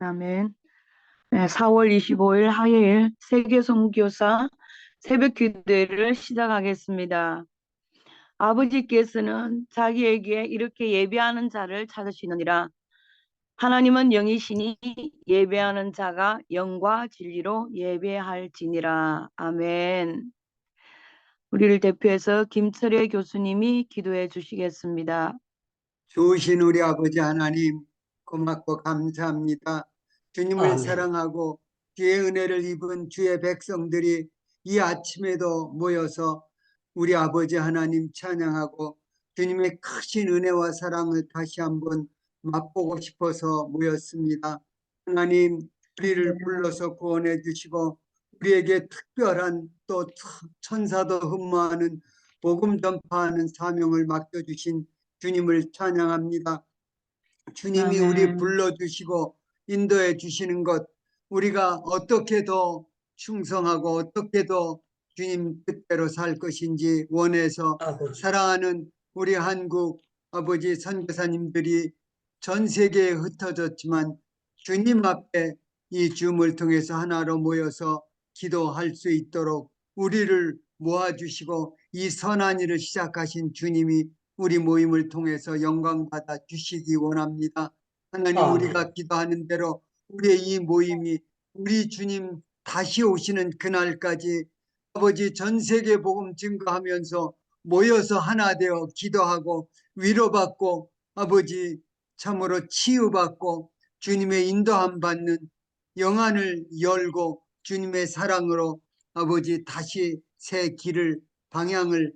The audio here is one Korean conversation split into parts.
아멘. 네, 4월 25일 화요일 세계선교사 새벽 기도회를 시작하겠습니다. 아버지께서는 자기에게 이렇게 예배하는 자를 찾으시느니라. 하나님은 영이시니 예배하는 자가 영과 진리로 예배할지니라. 아멘. 우리를 대표해서 김철애 교수님이 기도해 주시겠습니다. 좋으신 우리 아버지 하나님, 고맙고 감사합니다. 주님을 아멘. 사랑하고 주의 은혜를 입은 주의 백성들이 이 아침에도 모여서 우리 아버지 하나님 찬양하고 주님의 크신 은혜와 사랑을 다시 한번 맛보고 싶어서 모였습니다. 하나님, 우리를 불러서 구원해 주시고 우리에게 특별한 또 천사도 흠모하는 복음 전파하는 사명을 맡겨주신 주님을 찬양합니다. 주님이 우리 불러주시고 인도해 주시는 것, 우리가 어떻게 더 충성하고 어떻게 더 주님 뜻대로 살 것인지 원해서 아버지. 사랑하는 우리 한국 아버지 선교사님들이 전 세계에 흩어졌지만 주님 앞에 이 줌을 통해서 하나로 모여서 기도할 수 있도록 우리를 모아주시고 이 선한 일을 시작하신 주님이 우리 모임을 통해서 영광 받아 주시기 원합니다. 하나님, 우리가 기도하는 대로 우리의 이 모임이 우리 주님 다시 오시는 그날까지 아버지 전 세계 복음 증거하면서 모여서 하나 되어 기도하고 위로받고 아버지 참으로 치유받고 주님의 인도함 받는 영안을 열고 주님의 사랑으로 아버지 다시 새 길을 방향을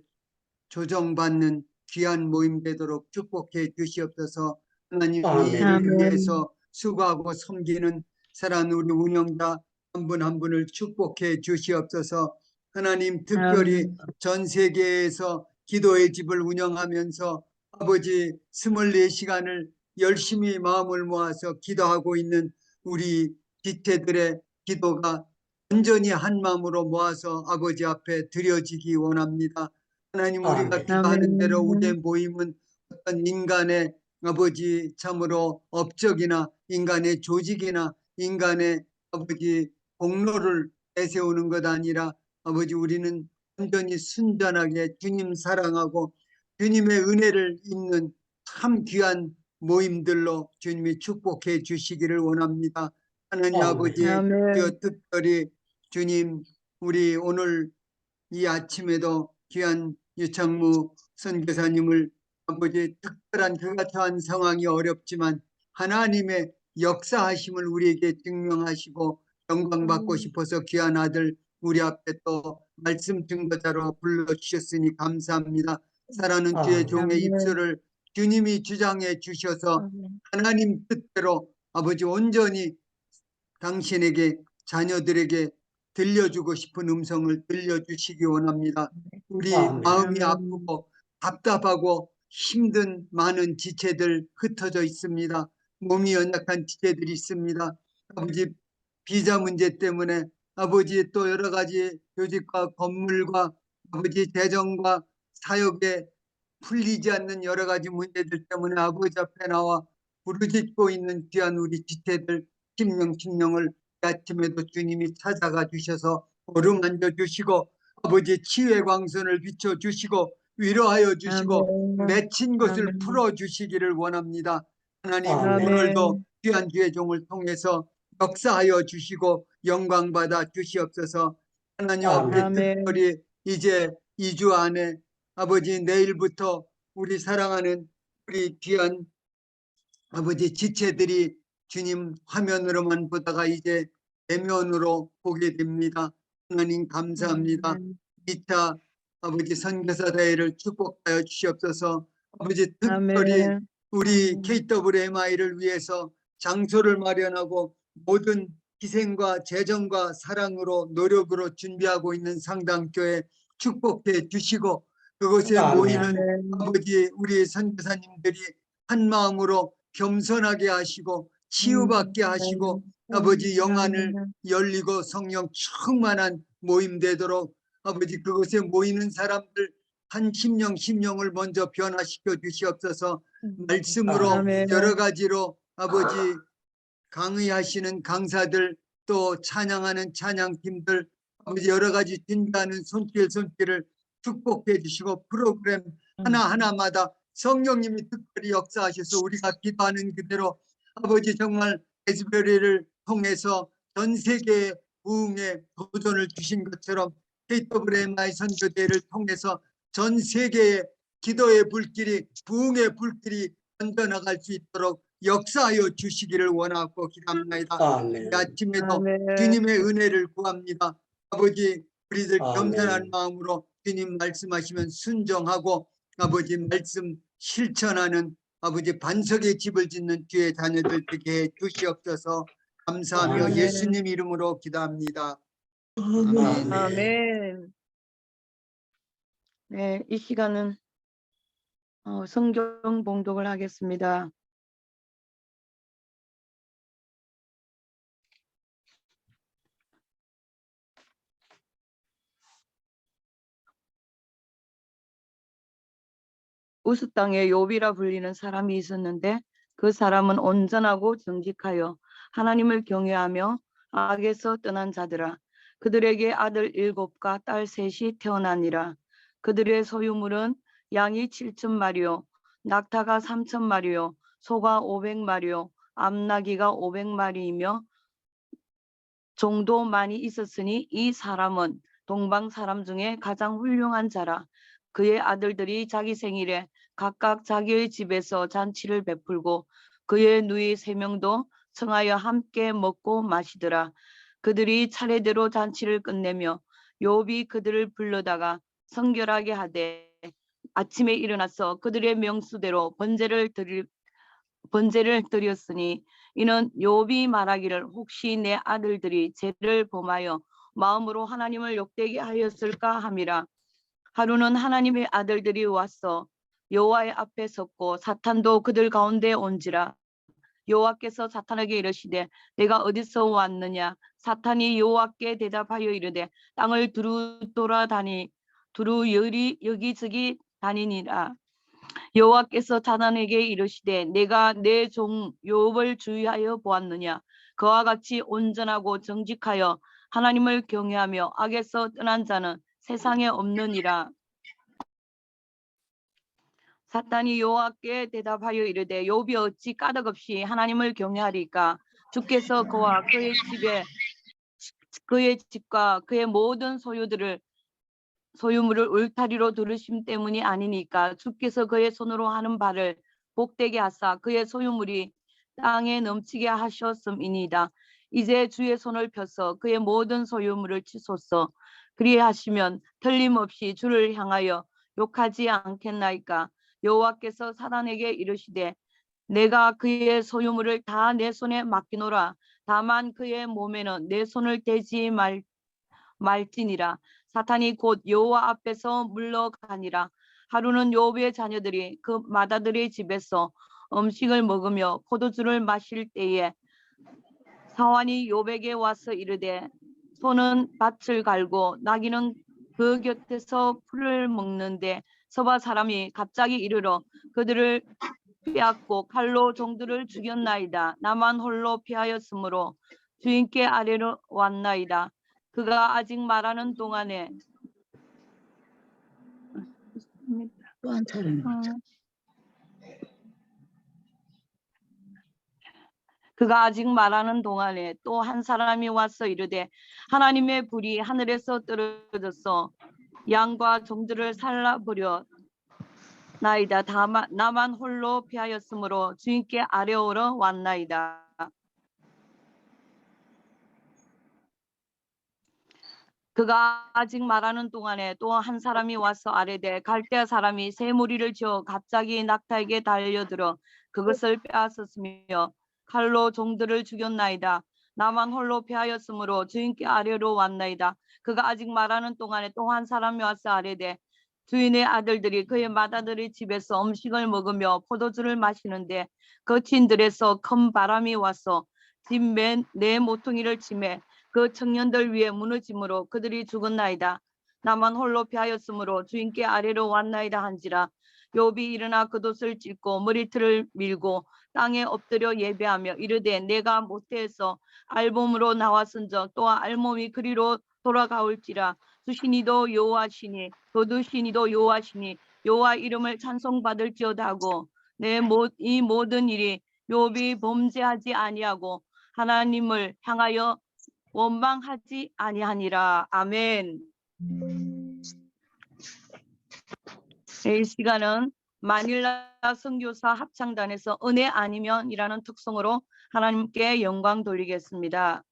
조정받는 귀한 모임 되도록 축복해 주시옵소서. 하나님, 이 일을 위해서 수고하고 섬기는 사랑하는 우리 운영자 한 분 한 분을 축복해 주시옵소서. 하나님, 특별히 전 세계에서 기도의 집을 운영하면서 아버지 24시간을 열심히 마음을 모아서 기도하고 있는 우리 지체들의 기도가 온전히 한 마음으로 모아서 아버지 앞에 드려지기 원합니다. 하나님, 우리가 기도하는 대로 우리의 모임은 어떤 인간의 아버지 참으로 업적이나 인간의 조직이나 인간의 아버지 공로를 내세우는 것 아니라 아버지 우리는 완전히 순전하게 주님 사랑하고 주님의 은혜를 입는 참 귀한 모임들로 주님이 축복해 주시기를 원합니다. 하나님 아버지, 특별히 주님, 우리 오늘 이 아침에도 귀한 유창무 선교사님을 아버지 특별한 그가 처한 상황이 어렵지만 하나님의 역사하심을 우리에게 증명하시고 영광받고 싶어서 귀한 아들 우리 앞에 또 말씀 증거자로 불러주셨으니 감사합니다. 사랑하는 주의 종의 입술을 주님이 주장해 주셔서 하나님 뜻대로 아버지 온전히 당신에게 자녀들에게 들려주고 싶은 음성을 들려주시기 원합니다. 우리 마음이 아프고 답답하고 힘든 많은 지체들 흩어져 있습니다. 몸이 연약한 지체들이 있습니다. 아버지 비자 문제 때문에 아버지 또 여러 가지 조직과 건물과 아버지 재정과 사역에 풀리지 않는 여러 가지 문제들 때문에 아버지 앞에 나와 부르짖고 있는 귀한 우리 지체들 심령을 아침에도 주님이 찾아가 주셔서 어루만져 주시고 아버지 치유의 광선을 비춰 주시고 위로하여 주시고 맺힌 것을 풀어 주시기를 원합니다. 하나님, 오늘도 귀한 주의 종을 통해서 역사하여 주시고 영광 받아 주시옵소서. 하나님 앞에 특별히 이제 2주 안에 아버지 내일부터 우리 사랑하는 우리 귀한 아버지 지체들이 주님 화면으로만 보다가 이제 대면으로 보게 됩니다. 하나님 감사합니다. 2차 아버지 선교사 대회를 축복하여 주시옵소서. 아버지 특별히 우리 KWMI를 위해서 장소를 마련하고 모든 희생과 재정과 사랑으로 노력으로 준비하고 있는 상당교회 축복해 주시고 그곳에 모이는 아버지 우리 선교사님들이 한 마음으로 겸손하게 하시고 치유받게 하시고 아버지 영안을 열리고 성령 충만한 모임 되도록 아버지 그곳에 모이는 사람들 한 심령을 먼저 변화시켜 주시옵소서. 말씀으로 여러 가지로 아버지 강의하시는 강사들 또 찬양하는 찬양팀들 아버지 여러 가지 준비하는 손길을 축복해 주시고 프로그램 하나하나마다 성령님이 특별히 역사하셔서 우리가 기도하는 그대로 아버지 정말 에스베리를 통해서 전 세계의 부흥에 도전을 주신 것처럼 KWMI 선교대를 통해서 전 세계의 기도의 불길이 부흥의 불길이 번져나갈 수 있도록 역사하여 주시기를 원하고 기도합니다. 아멘. 이 아침에도 아멘. 주님의 은혜를 구합니다. 아버지 우리들 아멘. 겸손한 마음으로 주님 말씀하시면 순종하고 아버지 말씀 실천하는 아버지 반석의 집을 짓는 주의 자녀들 되게 해 주시옵소서. 감사하며 아멘. 예수님 이름으로 기도합니다. 아멘. 아멘. 네, 이 시간은 성경 봉독을 하겠습니다. 우스 땅에 욥이라 불리는 사람이 있었는데 그 사람은 온전하고 정직하여 하나님을 경외하며 악에서 떠난 자들아. 그들에게 아들 7과 딸 3이 태어나니라. 그들의 소유물은 양이 7,000마리요 낙타가 3,000마리요 소가 500마리요 암나귀가 500마리이며 종도 많이 있었으니 이 사람은 동방 사람 중에 가장 훌륭한 자라. 그의 아들들이 자기 생일에 각각 자기의 집에서 잔치를 베풀고 그의 누이 3명도 청하여 함께 먹고 마시더라. 그들이 차례대로 잔치를 끝내며 욥이 그들을 불러다가 성결하게 하되 아침에 일어나서 그들의 명수대로 번제를 드렸으니 이는 욥이 말하기를 혹시 내 아들들이 죄를 범하여 마음으로 하나님을 욕되게 하였을까 함이라. 하루는 하나님의 아들들이 와서 여호와의 앞에 섰고 사탄도 그들 가운데 온지라. 여호와께서 사탄에게 이르시되 내가 어디서 왔느냐. 사탄이 여호와께 대답하여 이르되 땅을 두루 돌아다니 두루 여기저기 다니니라. 여호와께서 사탄에게 이르시되 내가 내 종 욥을 주의하여 보았느냐. 그와 같이 온전하고 정직하여 하나님을 경외하며 악에서 떠난 자는 세상에 없느니라. 사탄이 여호와께 대답하여 이르되 욥이 어찌 까닭없이 하나님을 경외하리까. 주께서 그와 그의 집과 그의 모든 소유물을 울타리로 두르심 때문이 아니니까. 주께서 그의 손으로 하는 바를 복되게 하사 그의 소유물이 땅에 넘치게 하셨음이니이다. 이제 주의 손을 펴서 그의 모든 소유물을 치소서. 그리하시면 틀림없이 주를 향하여 욕하지 않겠나이까. 여호와께서 사탄에게 이르시되 내가 그의 소유물을 다 내 손에 맡기노라. 다만 그의 몸에는 내 손을 대지 말지니라. 사탄이 곧 여호와 앞에서 물러가니라. 하루는 욥의 자녀들이 그 맏아들의 집에서 음식을 먹으며 포도주를 마실 때에 사환이 욥에게 와서 이르되 소는 밭을 갈고 나귀는 그 곁에서 풀을 먹는데 서바 사람이 갑자기 이르러 그들을 빼앗고 칼로 종들을 죽였나이다. 나만 홀로 피하였으므로 주인께 아뢰러 왔나이다. 그가 아직 말하는 동안에 또 한 차례. 그가 아직 말하는 동안에 또 한 사람이 와서 이르되 하나님의 불이 하늘에서 떨어져서 양과 종들을 살라버려 나이다. 다만 나만 홀로 피하였으므로 주인께 아뢰오러 왔나이다. 그가 아직 말하는 동안에 또 한 사람이 와서 아뢰되 갈대아 사람이 새 무리를 지어 갑자기 낙타에게 달려들어 그것을 빼앗았으며 칼로 종들을 죽였나이다. 나만 홀로 피하였으므로 주인께 아뢰러 왔나이다. 그가 아직 말하는 동안에 또 한 사람이 와서 아뢰되 주인의 아들들이 그의 맏아들의 집에서 음식을 먹으며 포도주를 마시는데 그 친들에서 큰 바람이 와서 집 내 모퉁이를 치매 그 청년들 위에 무너짐으로 그들이 죽었나이다. 나만 홀로 피하였으므로 주인께 아뢰러 왔나이다 한지라. 욥이 일어나 겉옷을 찢고 머리털을 밀고 땅에 엎드려 예배하며 이르되 내가 모태에서 알몸으로 나왔은즉 또한 알몸이 그리로 돌아가올지라. 수신이도 여호와시니 거두신이도 여호와시니 여호와 이름을 찬송받을지어다 하고 이 모든 일이 욥이 범죄하지 아니하고 하나님을 향하여 원망하지 아니하니라. 아멘. 이 시간은 마닐라 선교사 합창단에서 은혜 아니면이라는 특성으로 하나님께 영광 돌리겠습니다.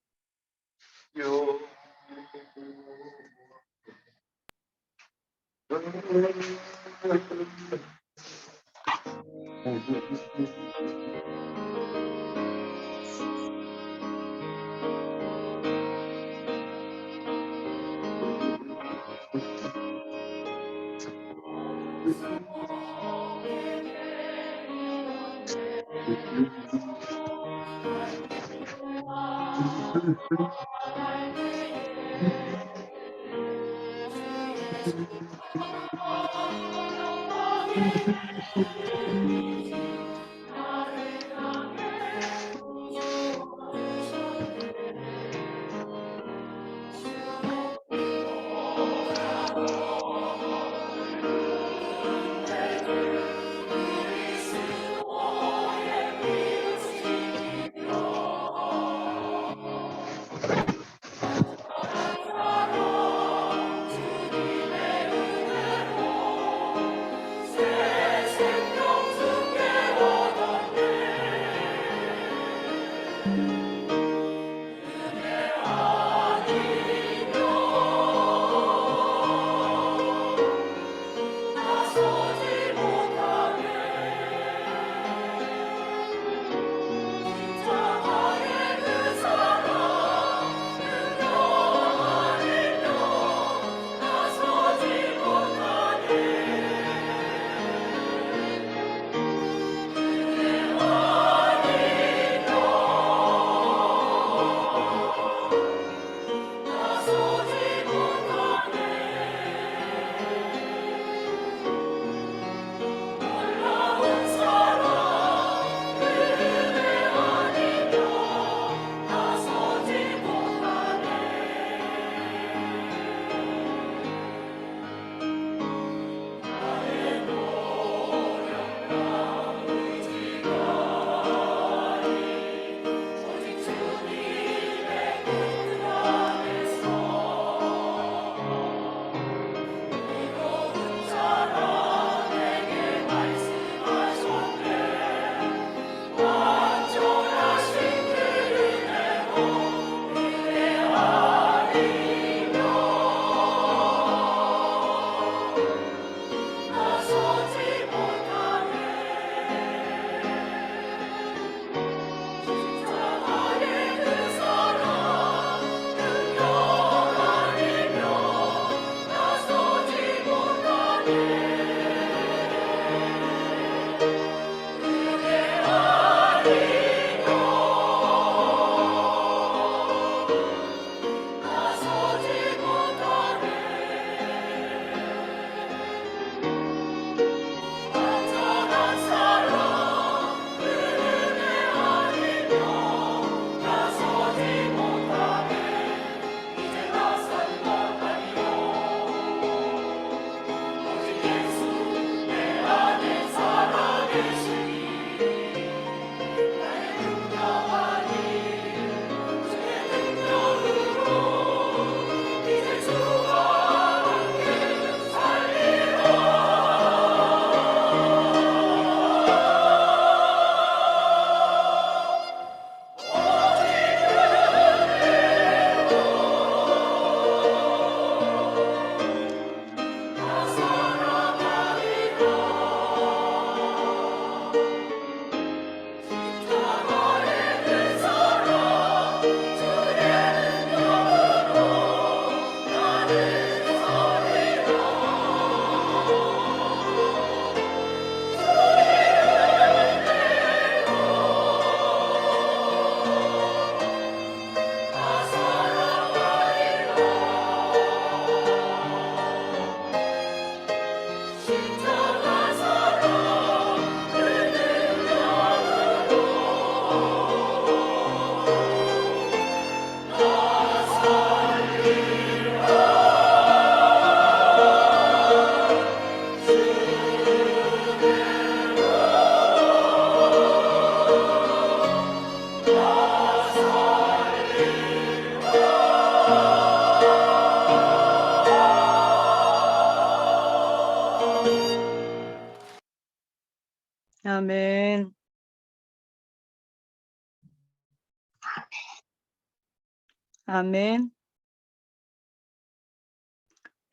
아멘.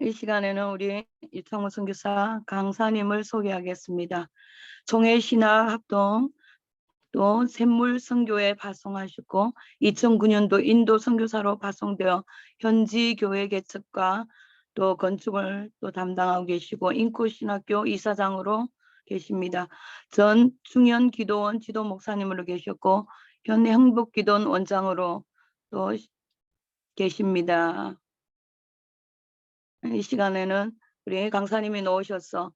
이 시간에는 우리 이창호 선교사 강사님을 소개하겠습니다. 종해신학합동 또 샘물선교에 파송하셨고 2009년도 인도 선교사로 파송되어 현지 교회 개척과 또 건축을 또 담당하고 계시고 인구신학교 이사장으로 계십니다. 전 중현기도원 지도 목사님으로 계셨고 현 행복기도원 원장으로 또 계십니다. 이 시간에는 우리 강사님이 나오셔서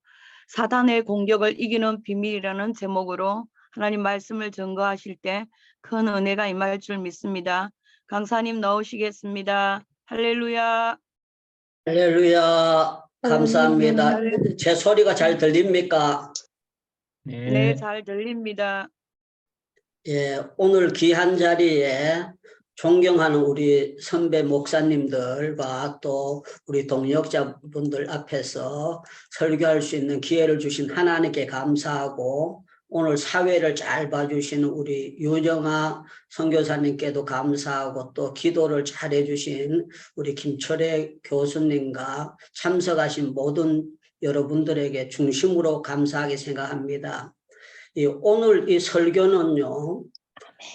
사단의 공격을 이기는 비밀이라는 제목으로 하나님 말씀을 증거하실 때 큰 은혜가 임할 줄 믿습니다. 강사님 나오시겠습니다. 할렐루야. 할렐루야. 감사합니다. 제 소리가 잘 들립니까? 네, 잘 들립니다. 예, 오늘 귀한 자리에 존경하는 우리 선배 목사님들과 또 우리 동역자분들 앞에서 설교할 수 있는 기회를 주신 하나님께 감사하고 오늘 사회를 잘 봐주시는 우리 유정아 선교사님께도 감사하고 또 기도를 잘 해주신 우리 김철애 교수님과 참석하신 모든 여러분들에게 중심으로 감사하게 생각합니다. 오늘 이 설교는요,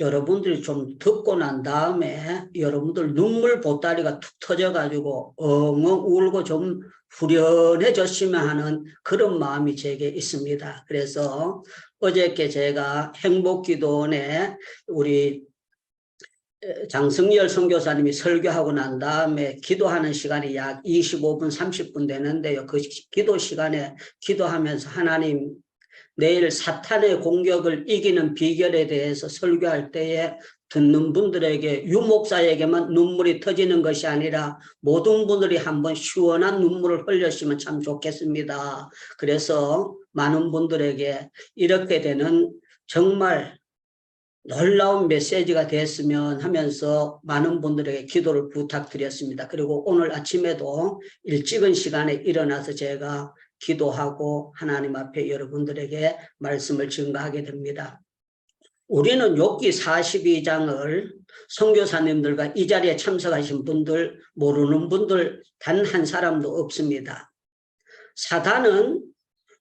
여러분들이 좀 듣고 난 다음에 여러분들 눈물 보따리가 툭 터져가지고 엉엉 울고 좀 후련해졌으면 하는 그런 마음이 제게 있습니다. 그래서 어저께 제가 행복기도원에 우리 장승열 선교사님이 설교하고 난 다음에 기도하는 시간이 약 25분 30분 되는데요. 그 기도 시간에 기도하면서 하나님 내일 사탄의 공격을 이기는 비결에 대해서 설교할 때에 듣는 분들에게 유목사에게만 눈물이 터지는 것이 아니라 모든 분들이 한번 시원한 눈물을 흘렸으면 참 좋겠습니다. 그래서 많은 분들에게 이렇게 되는 정말 놀라운 메시지가 됐으면 하면서 많은 분들에게 기도를 부탁드렸습니다. 그리고 오늘 아침에도 일찍은 시간에 일어나서 제가 기도하고 하나님 앞에 여러분들에게 말씀을 증거하게 됩니다. 우리는 욥기 42장을 선교사님들과 이 자리에 참석하신 분들, 모르는 분들 단 한 사람도 없습니다. 사단은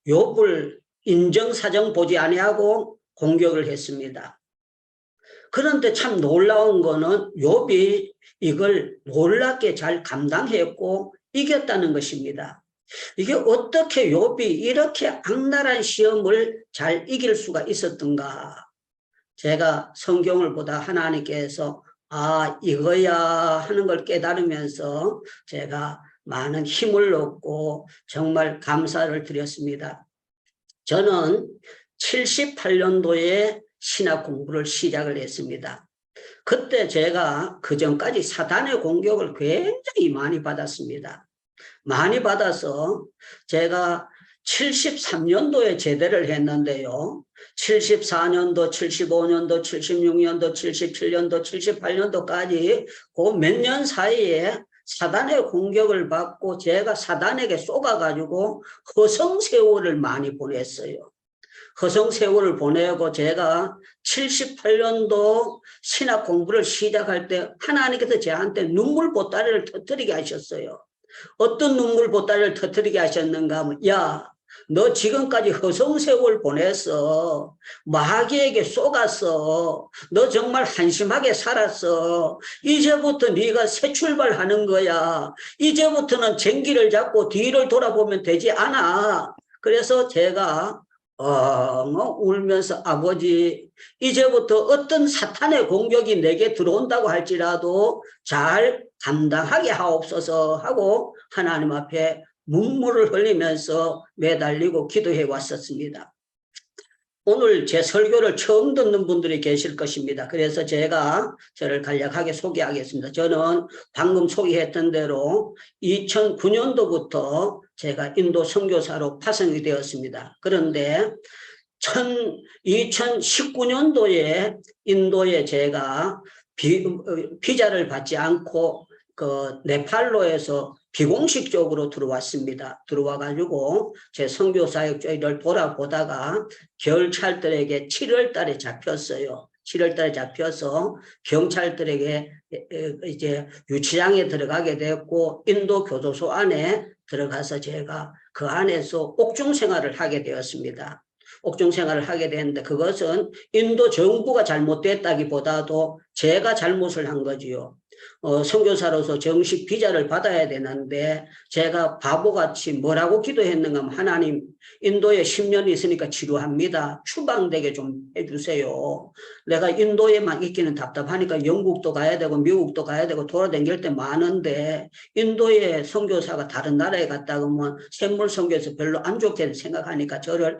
욥을 인정사정 보지 아니하고 공격을 했습니다. 그런데 참 놀라운 거는 욥이 이걸 놀랍게 잘 감당했고 이겼다는 것입니다. 이게 어떻게 욥이 이렇게 악랄한 시험을 잘 이길 수가 있었던가? 제가 성경을 보다 하나님께서 이거야 하는 걸 깨달으면서 제가 많은 힘을 얻고 정말 감사를 드렸습니다. 저는 78년도에 신학 공부를 시작을 했습니다. 그때 제가 그전까지 사단의 공격을 굉장히 많이 받았습니다. 많이 받아서 제가 73년도에 제대를 했는데요. 74년도, 75년도, 76년도, 77년도, 78년도까지 그 몇 년 사이에 사단의 공격을 받고 제가 사단에게 쏘가가지고 허송세월을 많이 보냈어요. 허송세월을 보내고 제가 78년도 신학 공부를 시작할 때 하나님께서 저한테 눈물 보따리를 터뜨리게 하셨어요. 어떤 눈물 보따리를 터뜨리게 하셨는가 하면 너 지금까지 허송세월 보냈어. 마귀에게 쏘갔어. 너 정말 한심하게 살았어. 이제부터 네가 새 출발하는 거야. 이제부터는 쟁기를 잡고 뒤를 돌아보면 되지 않아. 그래서 제가 울면서 아버지 이제부터 어떤 사탄의 공격이 내게 들어온다고 할지라도 잘 감당하게 하옵소서 하고 하나님 앞에 눈물을 흘리면서 매달리고 기도해 왔었습니다. 오늘 제 설교를 처음 듣는 분들이 계실 것입니다. 그래서 제가 저를 간략하게 소개하겠습니다. 저는 방금 소개했던 대로 2009년도부터 제가 인도 선교사로 파송이 되었습니다. 그런데 2019년도에 인도에 제가 비자를 받지 않고 네팔로에서 비공식적으로 들어왔습니다. 들어와가지고 제 선교 사역을 돌아보다가 겨울철들에게 7월 달에 잡혔어요. 7월 달에 잡혀서 경찰들에게 이제 유치장에 들어가게 됐고 인도 교도소 안에 들어가서 제가 그 안에서 옥중 생활을 하게 되었습니다. 옥중 생활을 하게 됐는데 그것은 인도 정부가 잘못됐다기보다도 제가 잘못을 한 거지요. 선교사로서 정식 비자를 받아야 되는데 제가 바보같이 뭐라고 기도했는가 하면 하나님 인도에 10년이 있으니까 지루합니다. 추방되게 좀 해주세요. 내가 인도에만 있기는 답답하니까 영국도 가야 되고 미국도 가야 되고 돌아다닐 때 많은데 인도에 선교사가 다른 나라에 갔다 오면 샘물 선교에서 별로 안 좋게 생각하니까 저를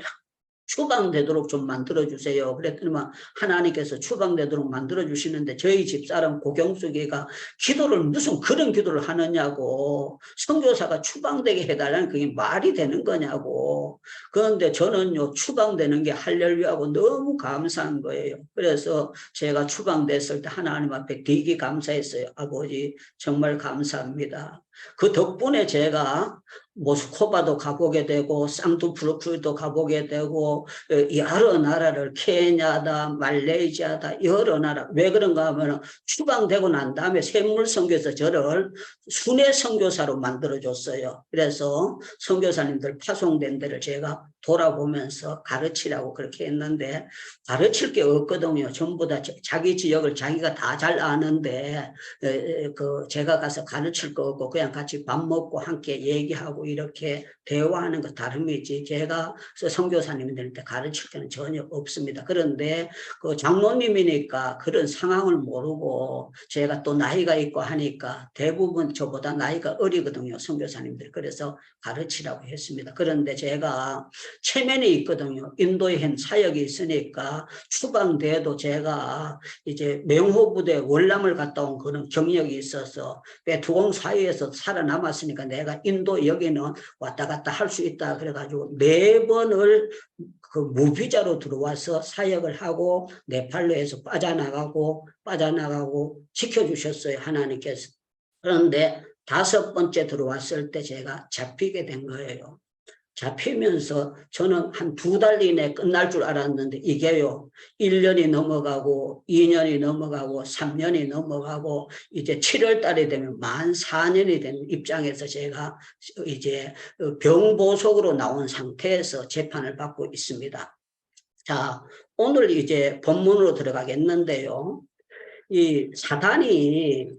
추방되도록 좀 만들어주세요. 그랬더니만 하나님께서 추방되도록 만들어주시는데 저희 집사람 고경숙이가 기도를 무슨 그런 기도를 하느냐고 선교사가 추방되게 해달라는 그게 말이 되는 거냐고. 그런데 저는요 추방되는 게 할렐루야하고 너무 감사한 거예요. 그래서 제가 추방됐을 때 하나님 앞에 되게 감사했어요. 아버지 정말 감사합니다. 그 덕분에 제가 모스크바도 가보게 되고 상투프루크도 가보게 되고 여러 나라를 케냐다 말레이시아다 여러 나라 왜 그런가 하면 추방되고 난 다음에 샘물선교에서 저를 순회 선교사로 만들어줬어요. 그래서 선교사님들 파송된 데를 제가 돌아보면서 가르치라고 그렇게 했는데 가르칠 게 없거든요. 전부 다 자기 지역을 자기가 다 잘 아는데 제가 가서 가르칠 거 없고 그냥 같이 밥 먹고 함께 얘기하고 이렇게 대화하는 거 다름이지 제가 선교사님들한테 가르칠 때는 전혀 없습니다. 그런데 그 장로님이니까 그런 상황을 모르고 제가 또 나이가 있고 하니까 대부분 저보다 나이가 어리거든요. 선교사님들. 그래서 가르치라고 했습니다. 그런데 제가 체면이 있거든요. 인도에 한 사역이 있으니까 추방돼도 제가 이제 명호부대 월남을 갔다 온 그런 경력이 있어서 베트공 사이에서 살아남았으니까 내가 인도 여기는 왔다 갔다 할 수 있다 그래가지고 4번을 그 무비자로 들어와서 사역을 하고 네팔로에서 빠져나가고 지켜주셨어요. 하나님께서. 그런데 5번째 들어왔을 때 제가 잡히게 된 거예요. 잡히면서 저는 한 2달 이내에 끝날 줄 알았는데 이게요 1년이 넘어가고 2년이 넘어가고 3년이 넘어가고 이제 7월 달에 되면 만 4년이 된 입장에서 제가 이제 병보석으로 나온 상태에서 재판을 받고 있습니다. 자, 오늘 이제 본문으로 들어가겠는데요. 이 사단이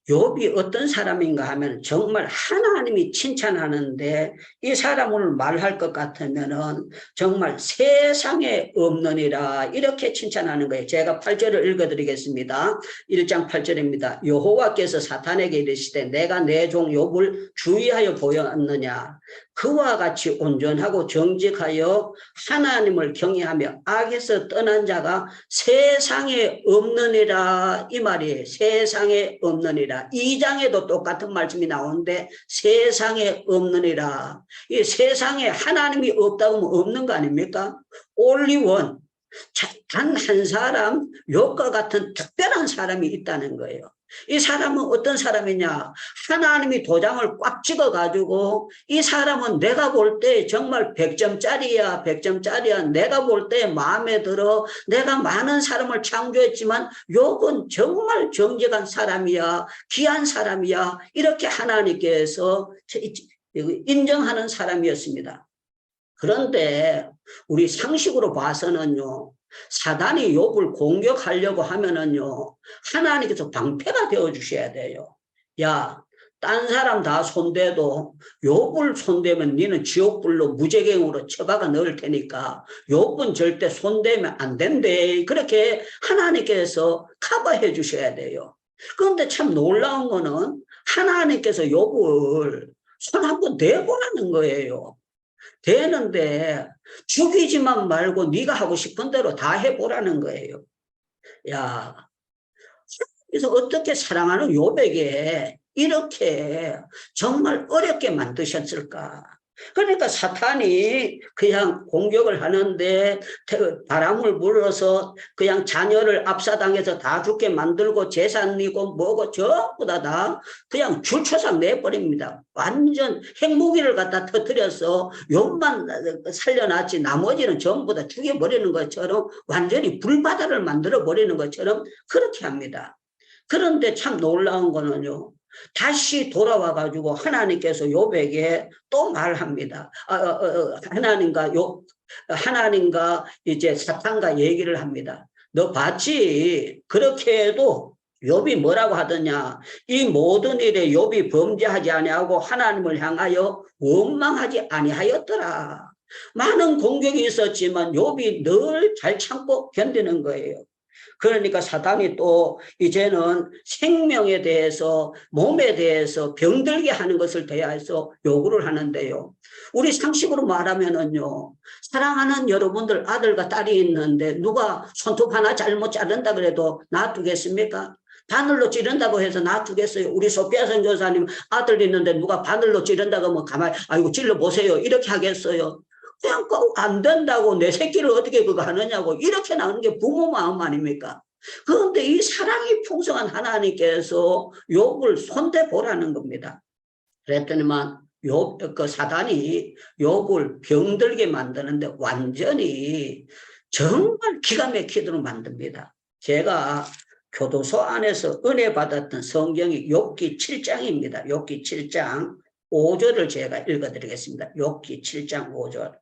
욥이 어떤 사람인가 하면 정말 하나님이 칭찬하는데 이 사람을 말할 것 같으면은 정말 세상에 없느니라 이렇게 칭찬하는 거예요. 제가 8절을 읽어드리겠습니다. 1장 8절입니다. 여호와께서 사탄에게 이르시되 내가 내 종 욥을 주의하여 보였느냐 그와 같이 온전하고 정직하여 하나님을 경외하며 악에서 떠난 자가 세상에 없느니라 이 말이에요. 세상에 없느니라. 2장에도 똑같은 말씀이 나오는데 세상에 없느니라. 이 세상에 하나님이 없다고 하면 없는 거 아닙니까? only one. 단 한 사람 욥과 같은 특별한 사람이 있다는 거예요. 이 사람은 어떤 사람이냐? 하나님이 도장을 꽉 찍어가지고 이 사람은 내가 볼 때 정말 100점짜리야 100점짜리야 내가 볼 때 마음에 들어 내가 많은 사람을 창조했지만 욥은 정말 정직한 사람이야 귀한 사람이야 이렇게 하나님께서 인정하는 사람이었습니다. 그런데 우리 상식으로 봐서는요 사단이 욥을 공격하려고 하면은요 하나님께서 방패가 되어 주셔야 돼요. 야, 딴 사람 다 손대도 욥을 손대면 너는 지옥불로 무제갱으로 처박아 넣을 테니까 욥은 절대 손대면 안 된대. 그렇게 하나님께서 커버해 주셔야 돼요. 그런데 참 놀라운 거는 하나님께서 욥을 손 한번 대보라는 거예요. 되는데 죽이지만 말고 네가 하고 싶은 대로 다 해보라는 거예요. 야, 그래서 어떻게 사랑하는 욥에게 이렇게 정말 어렵게 만드셨을까? 그러니까 사탄이 그냥 공격을 하는데 바람을 불어서 그냥 자녀를 압사당해서 다 죽게 만들고 재산이고 뭐고 전부 다 그냥 줄초상 내버립니다. 완전 핵무기를 갖다 터뜨려서 욥만 살려놨지 나머지는 전부 다 죽여버리는 것처럼 완전히 불바다를 만들어버리는 것처럼 그렇게 합니다. 그런데 참 놀라운 거는요. 다시 돌아와 가지고 하나님께서 욥에게 또 말합니다. 하나님과 이제 사탄과 얘기를 합니다. 너 봤지? 그렇게 해도 욥이 뭐라고 하더냐? 이 모든 일에 욥이 범죄하지 아니하고 하나님을 향하여 원망하지 아니하였더라. 많은 공격이 있었지만 욥이 늘 잘 참고 견디는 거예요. 그러니까 사탄이 또 이제는 생명에 대해서 몸에 대해서 병들게 하는 것을 대해서 요구를 하는데요. 우리 상식으로 말하면은요. 사랑하는 여러분들 아들과 딸이 있는데 누가 손톱 하나 잘못 자른다 그래도 놔두겠습니까? 바늘로 찌른다고 해서 놔두겠어요? 우리 소피아 선교사님 아들 있는데 누가 바늘로 찌른다고 하면 가만히 아이고 찔러보세요 이렇게 하겠어요? 그냥 안 된다고 내 새끼를 어떻게 그거 하느냐고 이렇게 나오는 게 부모 마음 아닙니까? 그런데 이 사랑이 풍성한 하나님께서 욥을 손대보라는 겁니다. 그랬더니만 그 사단이 욥을 병들게 만드는데 완전히 정말 기가 막히도록 만듭니다. 제가 교도소 안에서 은혜 받았던 성경이 욥기 7장입니다. 욥기 7장 5절을 제가 읽어드리겠습니다. 욥기 7장 5절.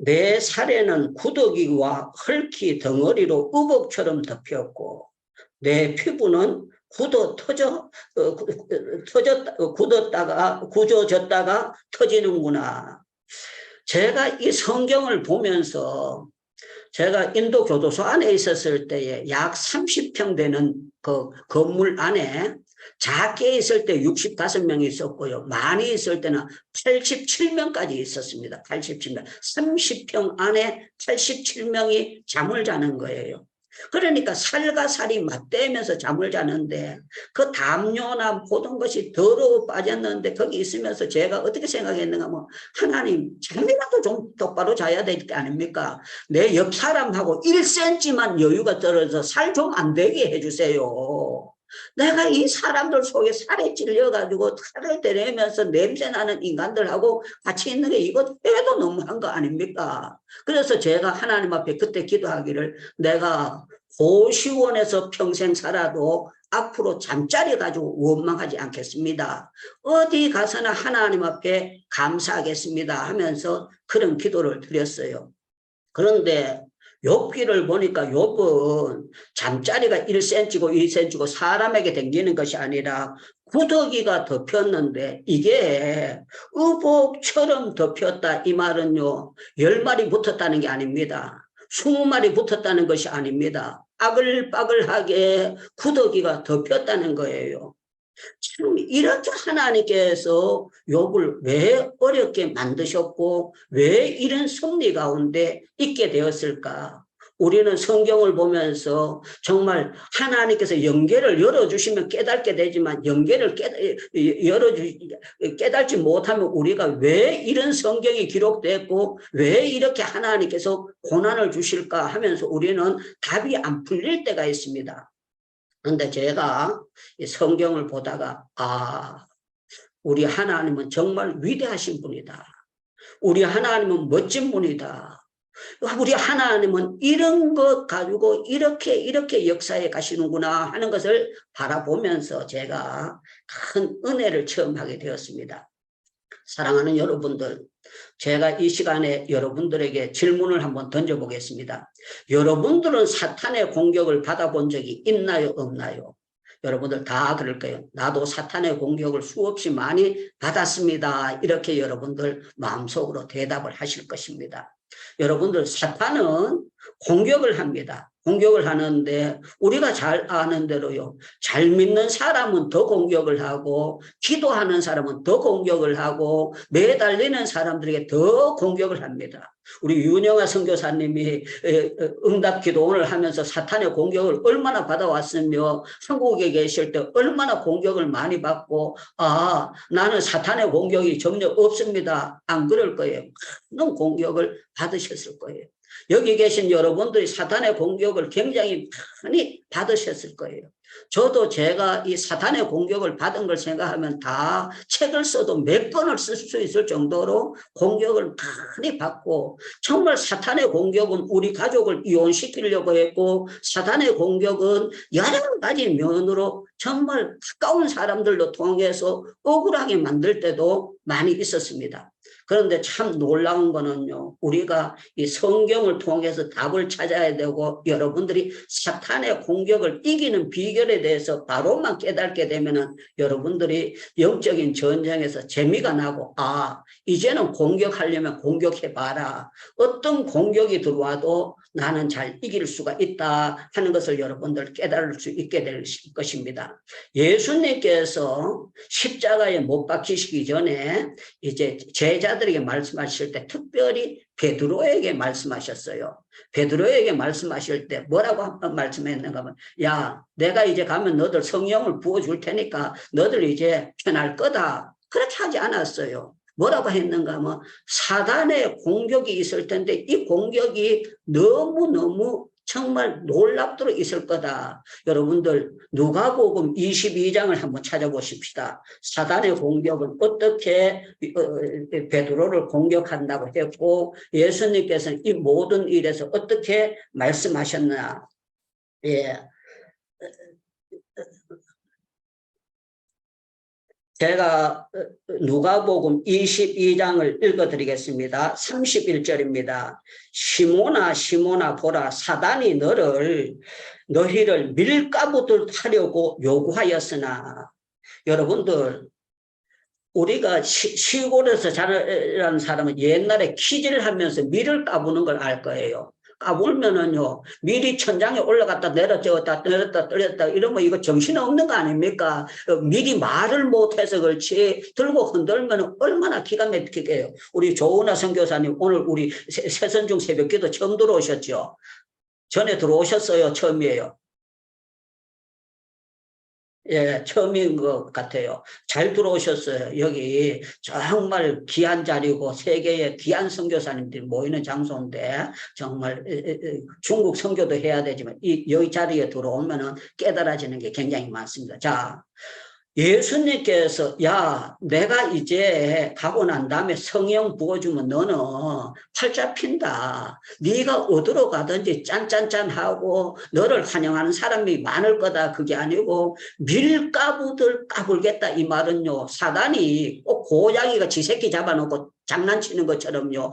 내 살에는 구더기와 헐기 덩어리로 의복처럼 덮였고 내 피부는 굳어졌다가 터지는구나. 제가 이 성경을 보면서 제가 인도 교도소 안에 있었을 때에 약 30평 되는 그 건물 안에 작게 있을 때 65명이 있었고요. 많이 있을 때는 87명까지 있었습니다. 87명. 30평 안에 87명이 잠을 자는 거예요. 그러니까 살과 살이 맞대면서 잠을 자는데 그 담요나 모든 것이 더러워 빠졌는데 거기 있으면서 제가 어떻게 생각했는가 하면 하나님 잠이라도 좀 똑바로 자야 될 게 아닙니까? 내 옆 사람하고 1cm만 여유가 떨어져 살 좀 안 되게 해주세요. 내가 이 사람들 속에 살에 찔려가지고 살을 때리면서 냄새나는 인간들하고 같이 있는 게 이거 해도 너무한 거 아닙니까? 그래서 제가 하나님 앞에 그때 기도하기를 내가 고시원에서 평생 살아도 앞으로 잠자리 가지고 원망하지 않겠습니다. 어디 가서나 하나님 앞에 감사하겠습니다 하면서 그런 기도를 드렸어요. 그런데 욥기를 보니까 욥은 잠자리가 1cm고 2cm고 사람에게 댕기는 것이 아니라 구더기가 덮였는데 이게 의복처럼 덮였다 이 말은요 10마리 붙었다는 게 아닙니다. 20마리 붙었다는 것이 아닙니다. 빠글빠글하게 구더기가 덮였다는 거예요. 참 이렇게 하나님께서 욥을 왜 어렵게 만드셨고 왜 이런 섭리 가운데 있게 되었을까? 우리는 성경을 보면서 정말 하나님께서 연계를 열어주시면 깨닫게 되지만 연계를 깨닫지 못하면 우리가 왜 이런 성경이 기록됐고 왜 이렇게 하나님께서 고난을 주실까 하면서 우리는 답이 안 풀릴 때가 있습니다. 그런데 제가 이 성경을 보다가 우리 하나님은 정말 위대하신 분이다. 우리 하나님은 멋진 분이다. 우리 하나님은 이런 것 가지고 이렇게 역사에 가시는구나 하는 것을 바라보면서 제가 큰 은혜를 체험하게 되었습니다. 사랑하는 여러분들, 제가 이 시간에 여러분들에게 질문을 한번 던져보겠습니다. 여러분들은 사탄의 공격을 받아본 적이 있나요, 없나요? 여러분들 다 그럴 거예요. 나도 사탄의 공격을 수없이 많이 받았습니다. 이렇게 여러분들 마음속으로 대답을 하실 것입니다. 여러분들 사탄은 공격을 합니다. 공격을 하는데 우리가 잘 아는 대로요. 잘 믿는 사람은 더 공격을 하고 기도하는 사람은 더 공격을 하고 매달리는 사람들에게 더 공격을 합니다. 우리 윤영아 선교사님이 응답 기도원을 하면서 사탄의 공격을 얼마나 받아왔으며 한국에 계실 때 얼마나 공격을 많이 받고 나는 사탄의 공격이 전혀 없습니다. 안 그럴 거예요. 많은 공격을 받으셨을 거예요. 여기 계신 여러분들이 사탄의 공격을 굉장히 많이 받으셨을 거예요. 저도 제가 이 사탄의 공격을 받은 걸 생각하면 다 책을 써도 몇 권을 쓸 수 있을 정도로 공격을 많이 받고, 정말 사탄의 공격은 우리 가족을 이혼시키려고 했고, 사탄의 공격은 여러 가지 면으로 정말 가까운 사람들로 통해서 억울하게 만들 때도 많이 있었습니다. 그런데 참 놀라운 거는요, 우리가 이 성경을 통해서 답을 찾아야 되고, 여러분들이 사탄의 공격을 이기는 비결에 대해서 바로만 깨닫게 되면은 여러분들이 영적인 전쟁에서 재미가 나고, 이제는 공격하려면 공격해봐라. 어떤 공격이 들어와도 나는 잘 이길 수가 있다 하는 것을 여러분들 깨달을 수 있게 될 것입니다. 예수님께서 십자가에 못 박히시기 전에 이제 제자들에게 말씀하실 때 특별히 베드로에게 말씀하셨어요. 베드로에게 말씀하실 때 뭐라고 말씀했는가 하면, 야, 내가 이제 가면 너들 성령을 부어줄 테니까 너들 이제 편할 거다. 그렇게 하지 않았어요. 뭐라고 했는가 하면, 사단의 공격이 있을 텐데 이 공격이 너무너무 정말 놀랍도록 있을 거다. 여러분들 누가복음 22장을 한번 찾아보십시다. 사단의 공격은 어떻게 베드로를 공격한다고 했고, 예수님께서는 이 모든 일에서 어떻게 말씀하셨나. 예. 제가 누가복음 22장을 읽어드리겠습니다. 31절입니다. 시몬아 시몬아 보라, 사단이 너희를 밀가부들 하려고 요구하였으나. 여러분들, 우리가 시골에서 자란 사람은 옛날에 키질 하면서 밀을 까부는 걸 알 거예요. 까불면은요, 밀이 천장에 올라갔다 내려졌다 이러면 이거 정신없는 거 아닙니까? 밀이 말을 못해서 그렇지 들고 흔들면 얼마나 기가 막히게요. 우리 조은하 선교사님 오늘 우리 새선중 새벽기도 처음 들어오셨죠? 전에 들어오셨어요? 처음이에요? 예, 처음인 것 같아요. 잘 들어오셨어요. 여기 정말 귀한 자리고 세계의 귀한 선교사님들이 모이는 장소인데, 정말 중국 선교도 해야 되지만 여기 자리에 들어오면은 깨달아지는 게 굉장히 많습니다. 자, 예수님께서 야, 내가 이제 가고 난 다음에 성령 부어주면 너는 팔자 핀다. 네가 어디로 가든지 짠짠짠하고 너를 환영하는 사람이 많을 거다. 그게 아니고 밀가부들 까불겠다. 이 말은요, 사단이 꼭 고양이가 지 새끼 잡아놓고 장난치는 것처럼요,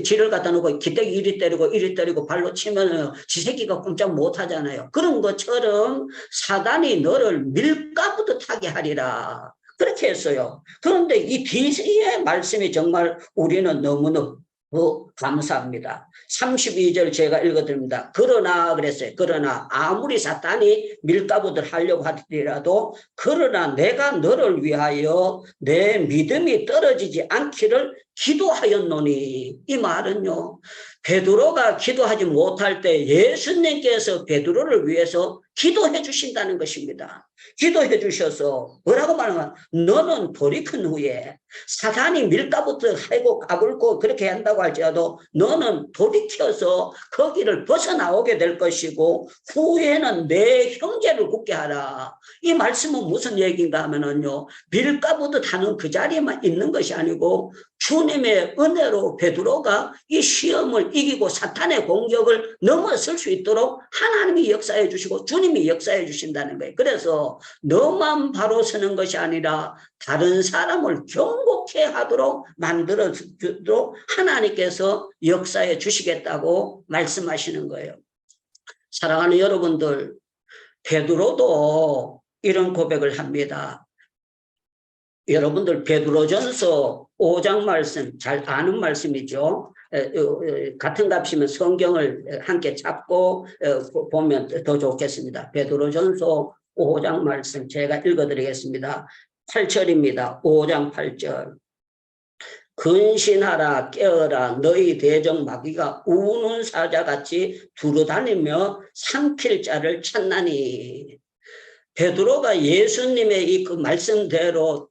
지를 갖다 놓고 기대기 이리 때리고 발로 치면 지 새끼가 꼼짝 못 하잖아요. 그런 것처럼 사단이 너를 밀가부듯 하게 하리라. 그렇게 했어요. 그런데 이 뒤의 말씀이 정말 우리는 너무너무 감사합니다. 32절 제가 읽어드립니다. 그러나 그랬어요. 그러나 아무리 사탄이 밀가부들 하려고 하더라도 그러나 내가 너를 위하여 내 믿음이 떨어지지 않기를 기도하였노니. 이 말은요, 베드로가 기도하지 못할 때 예수님께서 베드로를 위해서 기도해 주신다는 것입니다. 기도해 주셔서 뭐라고 말하면, 너는 돌이킨 후에 사단이 밀가부터 하고 까불고 그렇게 한다고 할지라도 너는 돌이켜서 거기를 벗어나오게 될 것이고 후에는 내 형제를 굳게 하라. 이 말씀은 무슨 얘기인가 하면은요, 밀가부듯 하는 그 자리에만 있는 것이 아니고 주님의 은혜로 베드로가 이 시험을 이기고 사탄의 공격을 넘어설 수 있도록 하나님이 역사해 주시고 주님이 역사해 주신다는 거예요. 그래서 너만 바로 서는 것이 아니라 다른 사람을 경고케 하도록 만들어 주도록 하나님께서 역사해 주시겠다고 말씀하시는 거예요. 사랑하는 여러분들, 베드로도 이런 고백을 합니다. 여러분들 베드로전서 5장 말씀 잘 아는 말씀이죠. 같은 값이면 성경을 함께 잡고 보면 더 좋겠습니다. 베드로전서 5장 말씀 제가 읽어드리겠습니다. 8절입니다. 5장 8절. 근신하라 깨어라 너희 대적 마귀가 우는 사자같이 두루다니며 삼킬 자를 찾나니. 베드로가 예수님의 이 그 말씀대로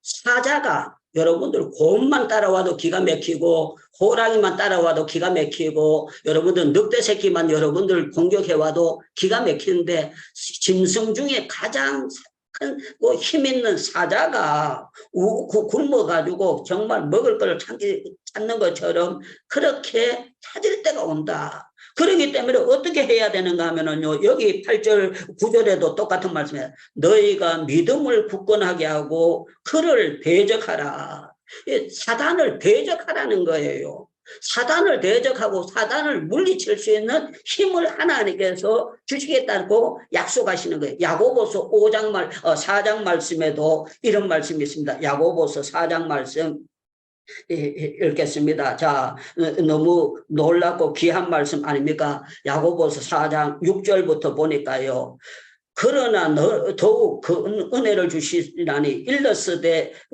사자가 여러분들 곰만 따라와도 기가 막히고 호랑이만 따라와도 기가 막히고 여러분들 늑대 새끼만 여러분들 공격해와도 기가 막히는데 짐승 중에 가장 큰 힘 있는 사자가 굶어가지고 정말 먹을 걸 찾는 것처럼 그렇게 찾을 때가 온다. 그렇기 때문에 어떻게 해야 되는가 하면은요, 여기 8절, 9절에도 똑같은 말씀이에요. 너희가 믿음을 굳건하게 하고 그를 대적하라. 사단을 대적하라는 거예요. 사단을 대적하고 사단을 물리칠 수 있는 힘을 하나님께서 주시겠다고 약속하시는 거예요. 야고보서 4장 말씀에도 이런 말씀이 있습니다. 야고보서 4장 말씀 읽겠습니다. 자, 너무 놀랍고 귀한 말씀 아닙니까? 야고보서 4장 6절부터 보니까요. 그러나 더욱 그 은혜를 주시라니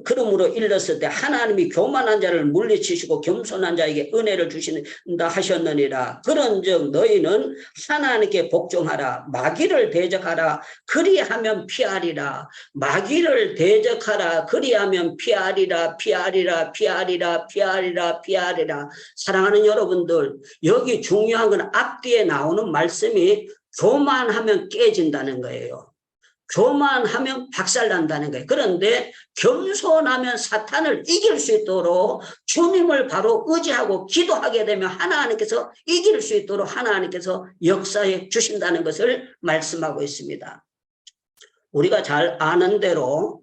그러므로 일렀을 때 하나님이 교만한 자를 물리치시고 겸손한 자에게 은혜를 주신다 하셨느니라. 그런즉 너희는 하나님께 복종하라. 마귀를 대적하라. 그리하면 피하리라. 마귀를 대적하라. 그리하면 피하리라. 사랑하는 여러분들, 여기 중요한 건 앞뒤에 나오는 말씀이 교만하면 깨진다는 거예요. 교만하면 박살난다는 거예요. 그런데 겸손하면 사탄을 이길 수 있도록 주님을 바로 의지하고 기도하게 되면 하나님께서 이길 수 있도록 하나님께서 역사해 주신다는 것을 말씀하고 있습니다. 우리가 잘 아는 대로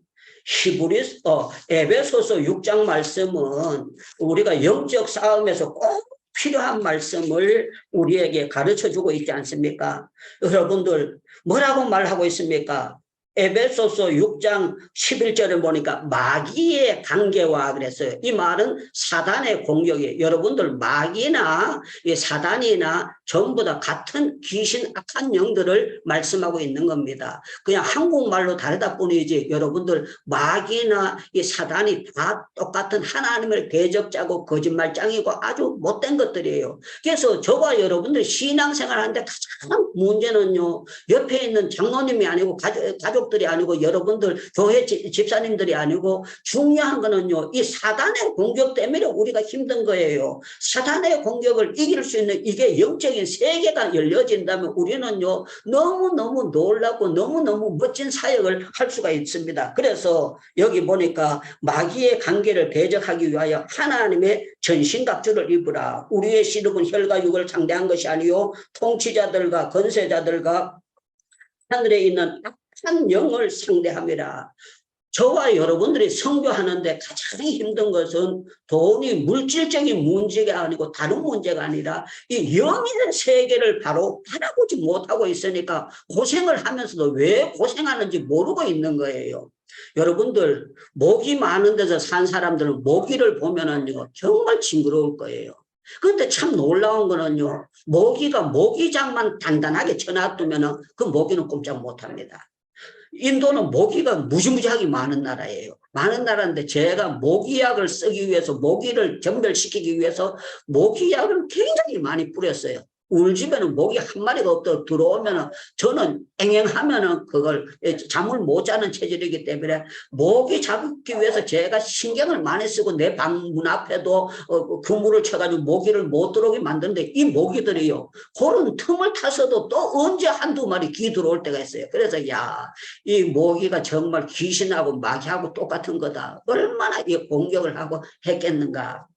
에베소서 6장 말씀은 우리가 영적 싸움에서 꼭 필요한 말씀을 우리에게 가르쳐주고 있지 않습니까? 여러분들 뭐라고 말하고 있습니까? 에베소서 6장 11절에 보니까 마귀의 관계와 그랬어요. 이 말은 사단의 공격이에요. 여러분들 마귀나 사단이나 전부 다 같은 귀신 악한 영들을 말씀하고 있는 겁니다. 그냥 한국말로 다르다 뿐이지 여러분들 마귀나 이 사단이 다 똑같은 하나님을 대적자고 거짓말장이고 아주 못된 것들이에요. 그래서 저와 여러분들 신앙생활 하는데 가장 문제는요, 옆에 있는 장로님이 아니고 가족들이 아니고 여러분들 교회 집사님들이 아니고 중요한 거는요, 이 사단의 공격 때문에 우리가 힘든 거예요. 사단의 공격을 이길 수 있는 이게 영적인 세계가 열려진다면 우리는요, 너무너무 놀랍고 너무너무 멋진 사역을 할 수가 있습니다. 그래서 여기 보니까 마귀의 관계를 대적하기 위하여 하나님의 전신갑주를 입으라. 우리의 시력은 혈과 육을 상대한 것이 아니요 통치자들과 권세자들과 하늘에 있는 악한 영을 상대함이라. 저와 여러분들이 선교하는데 가장 힘든 것은 돈이 물질적인 문제가 아니고 다른 문제가 아니라 이 영의 세계를 바로 바라보지 못하고 있으니까 고생을 하면서도 왜 고생하는지 모르고 있는 거예요. 여러분들 모기 많은 데서 산 사람들은 모기를 보면은요 정말 징그러울 거예요. 그런데 참 놀라운 거는요, 모기가 모기장만 단단하게 쳐놔두면은 그 모기는 꼼짝 못합니다. 인도는 모기가 무지무지하게 많은 나라예요. 많은 나라인데 제가 모기약을 쓰기 위해서 모기를 전멸시키기 위해서 모기약을 굉장히 많이 뿌렸어요. 우리 집에는 모기 한 마리가 없도록 들어오면은 저는 앵앵하면은 그걸 잠을 못 자는 체질이기 때문에 모기 잡기 위해서 제가 신경을 많이 쓰고 내 방 문 앞에도 그물을 쳐가지고 모기를 못 들어오게 만드는데 이 모기들이요 그런 틈을 타서도 또 언제 한두 마리 기 들어올 때가 있어요. 그래서 이 모기가 정말 귀신하고 마귀하고 똑같은 거다. 얼마나 이 공격을 하고 했겠는가.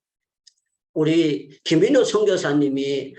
우리 김민호 선교사님이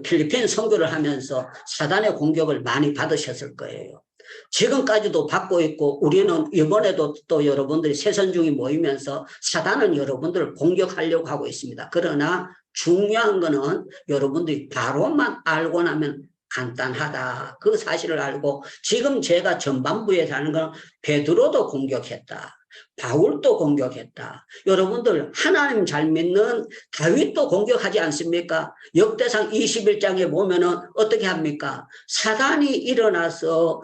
필리핀 선교를 하면서 사단의 공격을 많이 받으셨을 거예요. 지금까지도 받고 있고 우리는 이번에도 또 여러분들이 새선중이 모이면서 사단은 여러분들을 공격하려고 하고 있습니다. 그러나 중요한 거는 여러분들이 바로만 알고 나면 간단하다. 그 사실을 알고 지금 제가 전반부에 하는 건 베드로도 공격했다. 바울도 공격했다. 여러분들 하나님 잘 믿는 다윗도 공격하지 않습니까? 역대상 21장에 보면은 어떻게 합니까? 사단이 일어나서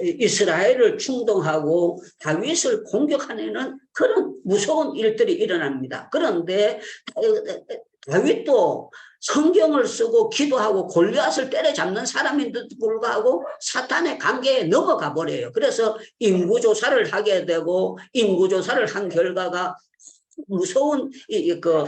이스라엘을 충동하고 다윗을 공격하는 그런 무서운 일들이 일어납니다. 그런데 다윗도 성경을 쓰고 기도하고 골리앗을 때려잡는 사람인데도 불구하고 사탄의 관계에 넘어가 버려요. 그래서 인구조사를 하게 되고 인구조사를 한 결과가 무서운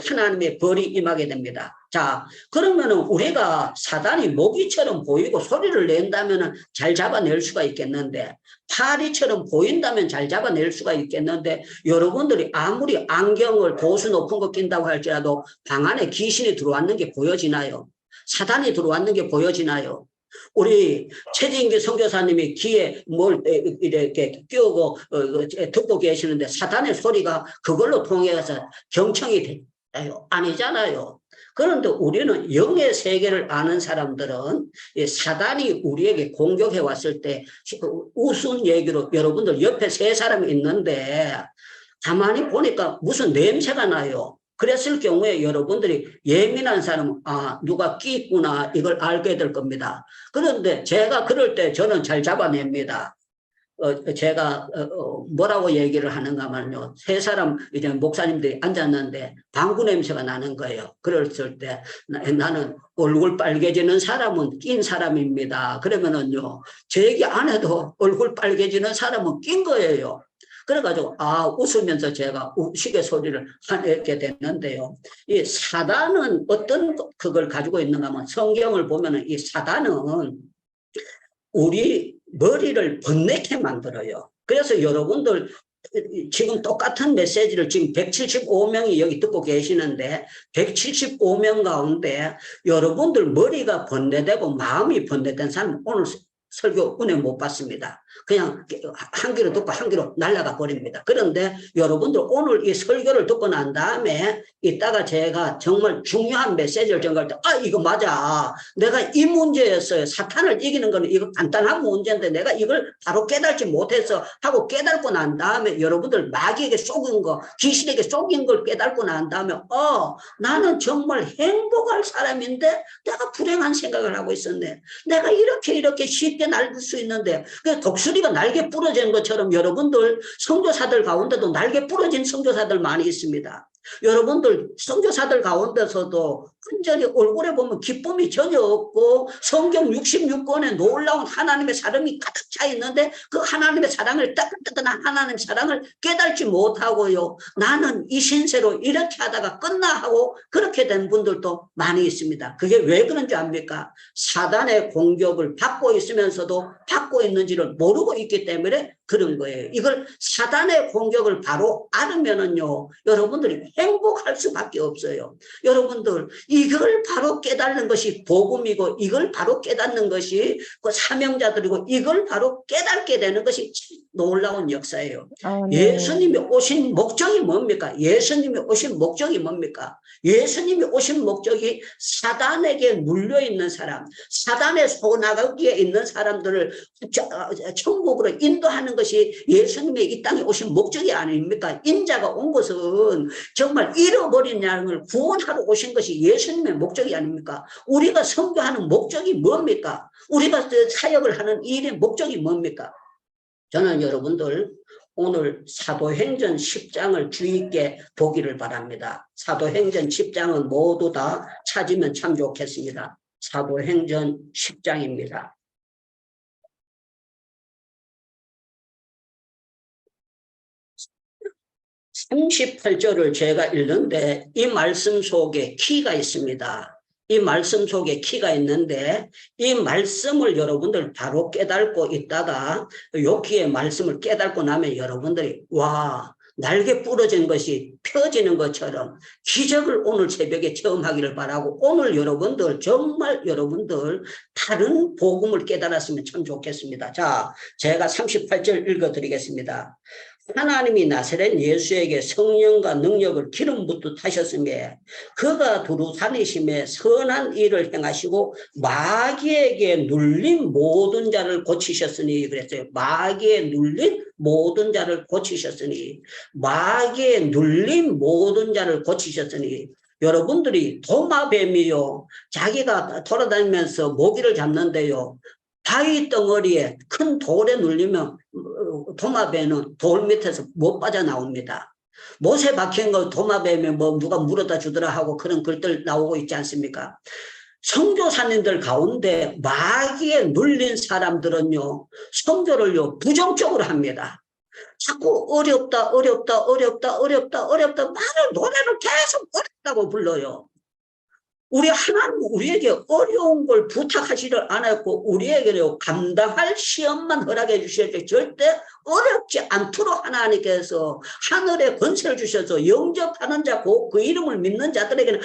하나님의 벌이 임하게 됩니다. 자, 그러면은 우리가 사단이 모기처럼 보이고 소리를 낸다면은 잘 잡아낼 수가 있겠는데, 파리처럼 보인다면 잘 잡아낼 수가 있겠는데, 여러분들이 아무리 안경을 도수 높은 거 낀다고 할지라도 방 안에 귀신이 들어왔는 게 보여지나요? 사단이 들어왔는 게 보여지나요? 우리 최진기 선교사님이 귀에 뭘 이렇게 끼우고 듣고 계시는데 사단의 소리가 그걸로 통해서 경청이 돼요? 아니잖아요. 그런데 우리는 영의 세계를 아는 사람들은 사단이 우리에게 공격해 왔을 때 우스운 얘기로 여러분들 옆에 세 사람이 있는데 가만히 보니까 무슨 냄새가 나요. 그랬을 경우에 여러분들이 예민한 사람은 누가 끼 있구나 이걸 알게 될 겁니다. 그런데 제가 그럴 때 저는 잘 잡아냅니다. 제가 뭐라고 얘기를 하는가 하면요. 세 사람 이제 목사님들이 앉았는데 방구 냄새가 나는 거예요. 그랬을 때 나는 얼굴 빨개지는 사람은 낀 사람입니다. 그러면은요. 제 얘기 안 해도 얼굴 빨개지는 사람은 낀 거예요. 그래가지고 웃으면서 제가 우스갯소리를 하게 됐는데요. 이 사단은 어떤 그걸 가지고 있는가 하면 성경을 보면은 이 사단은 우리 머리를 번뇌케 만들어요. 그래서 여러분들 지금 똑같은 메시지를 지금 175명이 여기 듣고 계시는데 175명 가운데 여러분들 머리가 번뇌되고 마음이 번뇌된 사람은 오늘 설교 은혜 못 받습니다. 그냥 한 귀로 듣고 한 귀로 날아가 버립니다. 그런데 여러분들 오늘 이 설교를 듣고 난 다음에 이따가 제가 정말 중요한 메시지를 전할 때 이거 맞아. 내가 이 문제였어요. 사탄을 이기는 거는 이거 간단한 문제인데 내가 이걸 바로 깨달지 못해서 하고 깨달고 난 다음에 여러분들 마귀에게 속인 거, 귀신에게 속인 걸 깨달고 난 다음에 나는 정말 행복할 사람인데 내가 불행한 생각을 하고 있었네. 내가 이렇게 쉽게 날 수 있는데 독수리가 날개 부러진 것처럼 여러분들 선교사들 가운데도 날개 부러진 선교사들 많이 있습니다. 여러분들 선교사들 가운데서도 완전히 얼굴에 보면 기쁨이 전혀 없고 성경 66권에 놀라운 하나님의 사랑이 가득 차 있는데 그 하나님의 사랑을 따뜻한 하나님의 사랑을 깨닫지 못하고요. 나는 이 신세로 이렇게 하다가 끝나 하고 그렇게 된 분들도 많이 있습니다. 그게 왜 그런지 압니까? 사단의 공격을 받고 있으면서도 받고 있는지를 모르고 있기 때문에 그런 거예요. 이걸 사단의 공격을 바로 알으면은요, 여러분들이 행복할 수밖에 없어요. 여러분들 이걸 바로 깨닫는 것이 복음이고 이걸 바로 깨닫는 것이 그 사명자들이고 이걸 바로 깨닫게 되는 것이 놀라운 역사예요. 예수님이 오신 목적이 뭡니까? 예수님이 오신 목적이 뭡니까? 예수님이 오신 목적이 사단에게 물려있는 사람, 사단의 소나기에 있는 사람들을 천국으로 인도하는 것이 예수님의 이 땅에 오신 목적이 아닙니까? 인자가 온 것은 정말 잃어버린 양을 구원하러 오신 것이 예수님의 목적이 아닙니까? 우리가 선교하는 목적이 뭡니까? 우리가 사역을 하는 일의 목적이 뭡니까? 저는 여러분들 오늘 사도행전 10장을 주의 있게 보기를 바랍니다. 사도행전 10장은 모두 다 찾으면 참 좋겠습니다. 사도행전 10장입니다. 38절을 제가 읽는데 이 말씀 속에 키가 있습니다. 이 말씀 속에 키가 있는데 이 말씀을 여러분들 바로 깨닫고 있다가 요 키의 말씀을 깨닫고 나면 여러분들이 날개 부러진 것이 펴지는 것처럼 기적을 오늘 새벽에 체험하기를 바라고 오늘 여러분들 정말 여러분들 다른 복음을 깨달았으면 참 좋겠습니다. 자, 제가 38절 읽어드리겠습니다. 하나님이 나사렛 예수에게 성령과 능력을 기름 붓듯 하셨음에 그가 두루 다니심에 선한 일을 행하시고 마귀에게 눌린 모든 자를 고치셨으니 그랬어요. 마귀에 눌린 모든 자를 고치셨으니 마귀에 눌린 모든 자를 고치셨으니 여러분들이 도마뱀이요 자기가 돌아다니면서 모기를 잡는데요 바위 덩어리에 큰 돌에 눌리면 도마뱀은 돌 밑에서 못 빠져나옵니다. 못에 박힌 거 도마뱀에 뭐 누가 물어다 주더라 하고 그런 글들 나오고 있지 않습니까? 선교사님들 가운데 마귀에 눌린 사람들은요 선교를요 부정적으로 합니다. 자꾸 어렵다 말을 노래를 계속 어렵다고 불러요. 우리 하나님 우리에게 어려운 걸 부탁하지를 않았고 우리에게는 감당할 시험만 허락해 주셨지 절대 어렵지 않도록 하나님께서 하늘에 권세를 주셔서 영접하는 자 그 이름을 믿는 자들에게는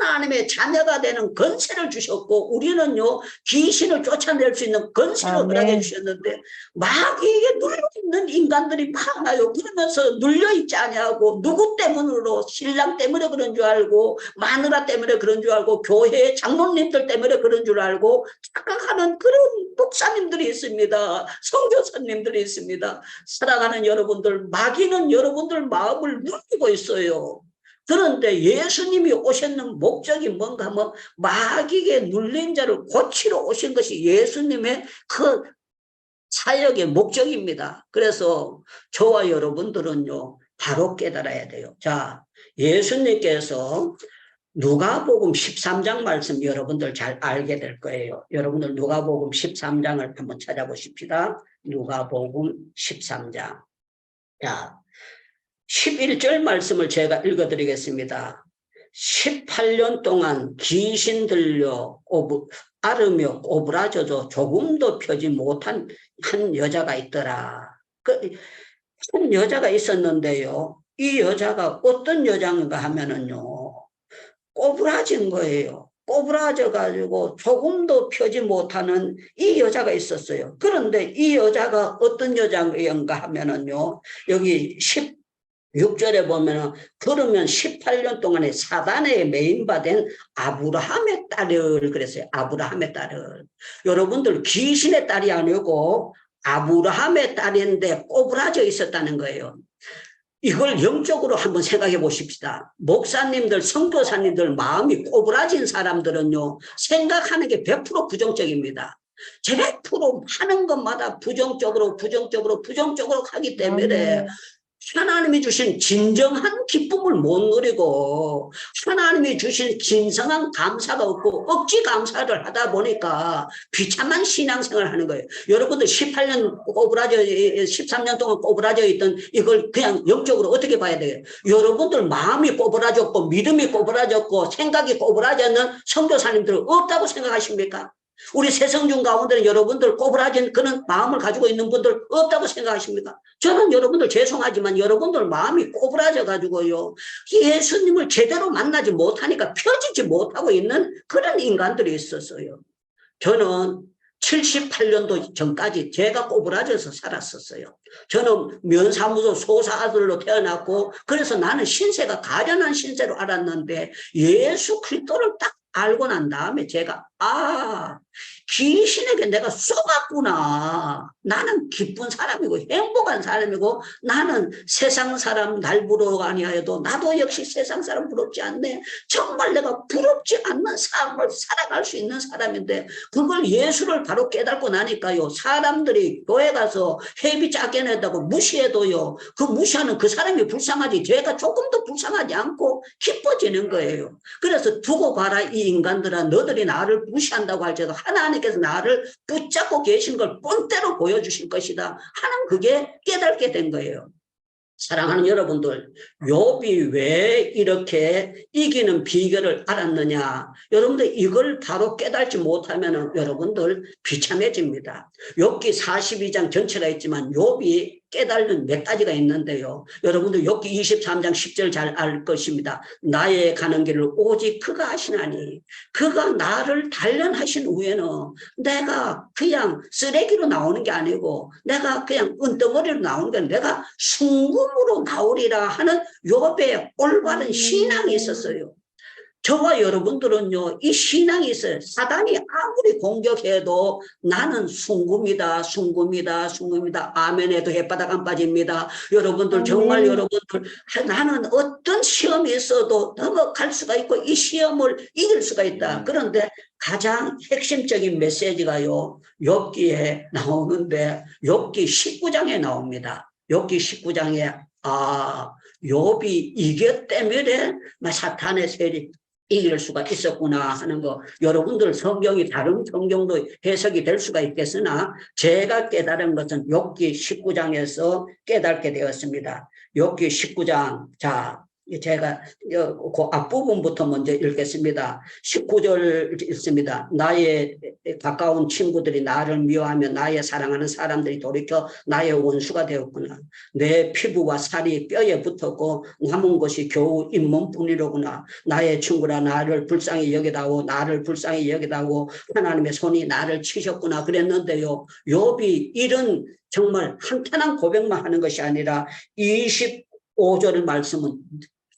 하나님의 자녀가 되는 권세를 주셨고 우리는요 귀신을 쫓아낼 수 있는 권세를 아멘. 허락해 주셨는데 마귀에게 눌려있는 인간들이 많아요. 그러면서 눌려있지 않냐고 누구 때문으로 신랑 때문에 그런 줄 알고 마누라 때문에 그런 줄 알고 교회 장로님들 때문에 그런 줄 알고 착각하는 그런 목사님들이 있습니다. 선교사님들이 있습니다. 사랑하는 여러분들 마귀는 여러분들 마음을 누르고 있어요. 그런데 예수님이 오셨는 목적이 뭔가 하면 마귀에 눌린 자를 고치러 오신 것이 예수님의 그 사역의 목적입니다. 그래서 저와 여러분들은요 바로 깨달아야 돼요. 자, 예수님께서 누가복음 13장 말씀 여러분들 잘 알게 될 거예요. 여러분들 누가복음 13장을 한번 찾아보십시다. 누가복음 13장. 자, 11절 말씀을 제가 읽어드리겠습니다. 18년 동안 귀신 들려 앓으며 오브라져도 조금도 펴지 못한 한 여자가 있더라. 한 여자가 있었는데요. 이 여자가 어떤 여자인가 하면은요. 꼬부라진 거예요. 꼬부라져가지고 조금도 펴지 못하는 이 여자가 있었어요. 그런데 이 여자가 어떤 여자인가 하면은요. 여기 16절에 보면은 그러면 18년 동안에 사단에 매인받은 아브라함의 딸을 그랬어요. 아브라함의 딸을. 여러분들 귀신의 딸이 아니고 아브라함의 딸인데 꼬부라져 있었다는 거예요. 이걸 영적으로 한번 생각해 보십시다. 목사님들, 선교사님들 마음이 꼬부라진 사람들은요. 생각하는 게 100% 부정적입니다. 100% 하는 것마다 부정적으로 하기 때문에 하나님이 주신 진정한 기쁨을 못 누리고 하나님이 주신 진정한 감사가 없고 억지 감사를 하다 보니까 비참한 신앙생활을 하는 거예요. 여러분들 18년 꼬부라져 13년 동안 꼬부라져 있던 이걸 그냥 영적으로 어떻게 봐야 돼요? 여러분들 마음이 꼬부라졌고 믿음이 꼬부라졌고 생각이 꼬부라졌는 선교사님들 없다고 생각하십니까? 우리 새성중 가운데는 여러분들 꼬부라진 그런 마음을 가지고 있는 분들 없다고 생각하십니까? 저는 여러분들 죄송하지만 여러분들 마음이 꼬부라져 가지고요. 예수님을 제대로 만나지 못하니까 펴지지 못하고 있는 그런 인간들이 있었어요. 저는 78년도 전까지 제가 꼬부라져서 살았었어요. 저는 면사무소 소사 아들로 태어났고 그래서 나는 신세가 가련한 신세로 알았는데 예수 그리스도를 딱 알고 난 다음에 제가 귀신에게 내가 쏘갔구나. 나는 기쁜 사람이고 행복한 사람이고 나는 세상 사람 날 부러워가 아니하여도 나도 역시 세상 사람 부럽지 않네. 정말 내가 부럽지 않는 삶을 살아갈 수 있는 사람인데 그걸 예수를 바로 깨닫고 나니까요. 사람들이 교회 가서 회비 작게 낸다고 무시해도요. 그 무시하는 그 사람이 불쌍하지 제가 조금도 불쌍하지 않고 기뻐지는 거예요. 그래서 두고 봐라 이 인간들아 너들이 나를 무시한다고 할지라도 하나님께서 나를 붙잡고 계신 걸 뻔때로 보여주실 것이다 하는 그게 깨닫게 된 거예요. 사랑하는 여러분들 욥이 왜 이렇게 이기는 비결을 알았느냐 여러분들 이걸 바로 깨닫지 못하면 여러분들 비참해집니다. 욥기 42장 전체가 있지만 욥이 깨달는 몇 가지가 있는데요. 여러분들 욥기 23장 10절 잘 알 것입니다. 나의 가는 길을 오직 그가 아시나니 그가 나를 단련하신 후에는 내가 그냥 쓰레기로 나오는 게 아니고 내가 그냥 은덩어리로 나오는 게 아니라 내가 순금으로 나오리라 하는 욥의 올바른 신앙이 있었어요. 저와 여러분들은요, 이 신앙이 있어요. 사단이 아무리 공격해도 나는 순금이다, 순금이다, 순금이다. 아멘에도 햇바닥 안 빠집니다. 여러분들, 정말 여러분들, 나는 어떤 시험이 있어도 넘어갈 수가 있고 이 시험을 이길 수가 있다. 그런데 가장 핵심적인 메시지가요, 욥기에 나오는데, 욥기 19장에 나옵니다. 욥기 19장에, 욥이 이겼 때문에 사탄의 세력, 이길 수가 있었구나 하는 거. 여러분들 성경이 다른 성경도 해석이 될 수가 있겠으나 제가 깨달은 것은 욥기 19장에서 깨닫게 되었습니다. 욥기 19장, 자, 제가 그 앞부분부터 먼저 읽겠습니다. 19절 읽습니다. 나의 가까운 친구들이 나를 미워하며 나의 사랑하는 사람들이 돌이켜 나의 원수가 되었구나. 내 피부와 살이 뼈에 붙었고 남은 것이 겨우 잇몸뿐이로구나. 나의 친구라 나를 불쌍히 여기다오, 나를 불쌍히 여기다오. 하나님의 손이 나를 치셨구나 그랬는데요. 욥이 이런 정말 한탄한 고백만 하는 것이 아니라 25절 말씀은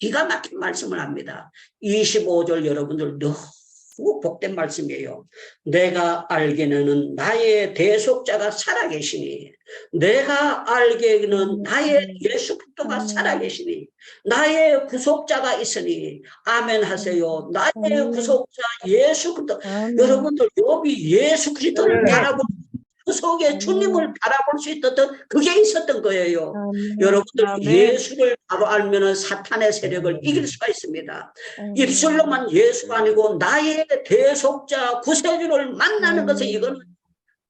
기가 막힌 말씀을 합니다. 25절 여러분들 너무 복된 말씀이에요. 내가 알기는 나의 대속자가 살아계시니 내가 알기는 나의 예수 그리스도가 살아계시니 나의 구속자가 있으니 아멘 하세요. 나의 구속자 예수 그리스도. 여러분들 욥이 예수 그리스도를 바라보고 그 속에 주님을 바라볼 수 있었던 그게 있었던 거예요. 여러분들 예수를 바로 알면 사탄의 세력을 이길 수가 있습니다. 입술로만 예수가 아니고 나의 대속자 구세주를 만나는 것은 이거는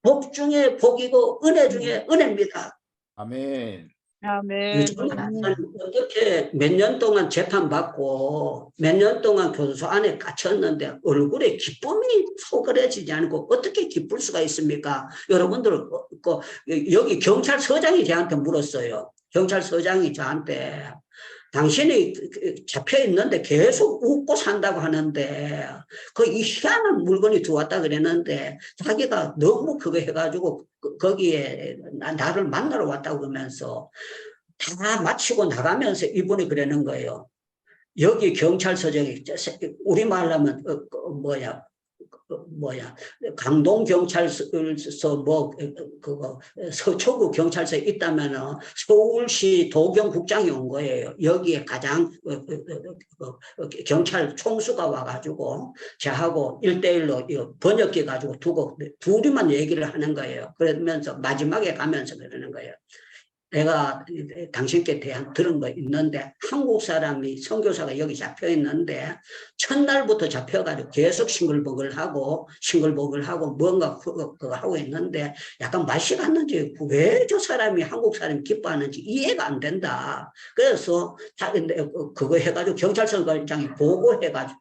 복 중에 복이고 은혜 중에 은혜입니다. 아멘. 요즘 어떻게 몇 년 동안 재판받고 몇 년 동안 교도소 안에 갇혔는데 얼굴에 기쁨이 소그러지지 않고 어떻게 기쁠 수가 있습니까? 여러분들 여기 경찰서장이 저한테 물었어요. 경찰서장이 저한테 당신이 잡혀 있는데 계속 웃고 산다고 하는데 이 희한한 물건이 들어왔다 그랬는데 자기가 너무 그거 해가지고 거기에 나를 만나러 왔다고 그러면서 다 마치고 나가면서 이분이 그러는 거예요. 여기 경찰서장이 우리말로 하면 강동 경찰서 서초구 경찰서에 있다면은 서울시 도경국장이 온 거예요. 여기에 가장 경찰 총수가 와가지고 저하고 1대1로 번역해 가지고 두고 둘이만 얘기를 하는 거예요. 그러면서 마지막에 가면서 그러는 거예요. 내가 당신께 대한 들은 거 있는데 한국 사람이 선교사가 여기 잡혀 있는데 첫날부터 잡혀가지고 계속 싱글벙글하고 뭔가 그거 하고 있는데 약간 맛이 갔는지 왜 저 사람이 한국 사람이 기뻐하는지 이해가 안 된다. 그래서 그거 해가지고 경찰서장이 보고해가지고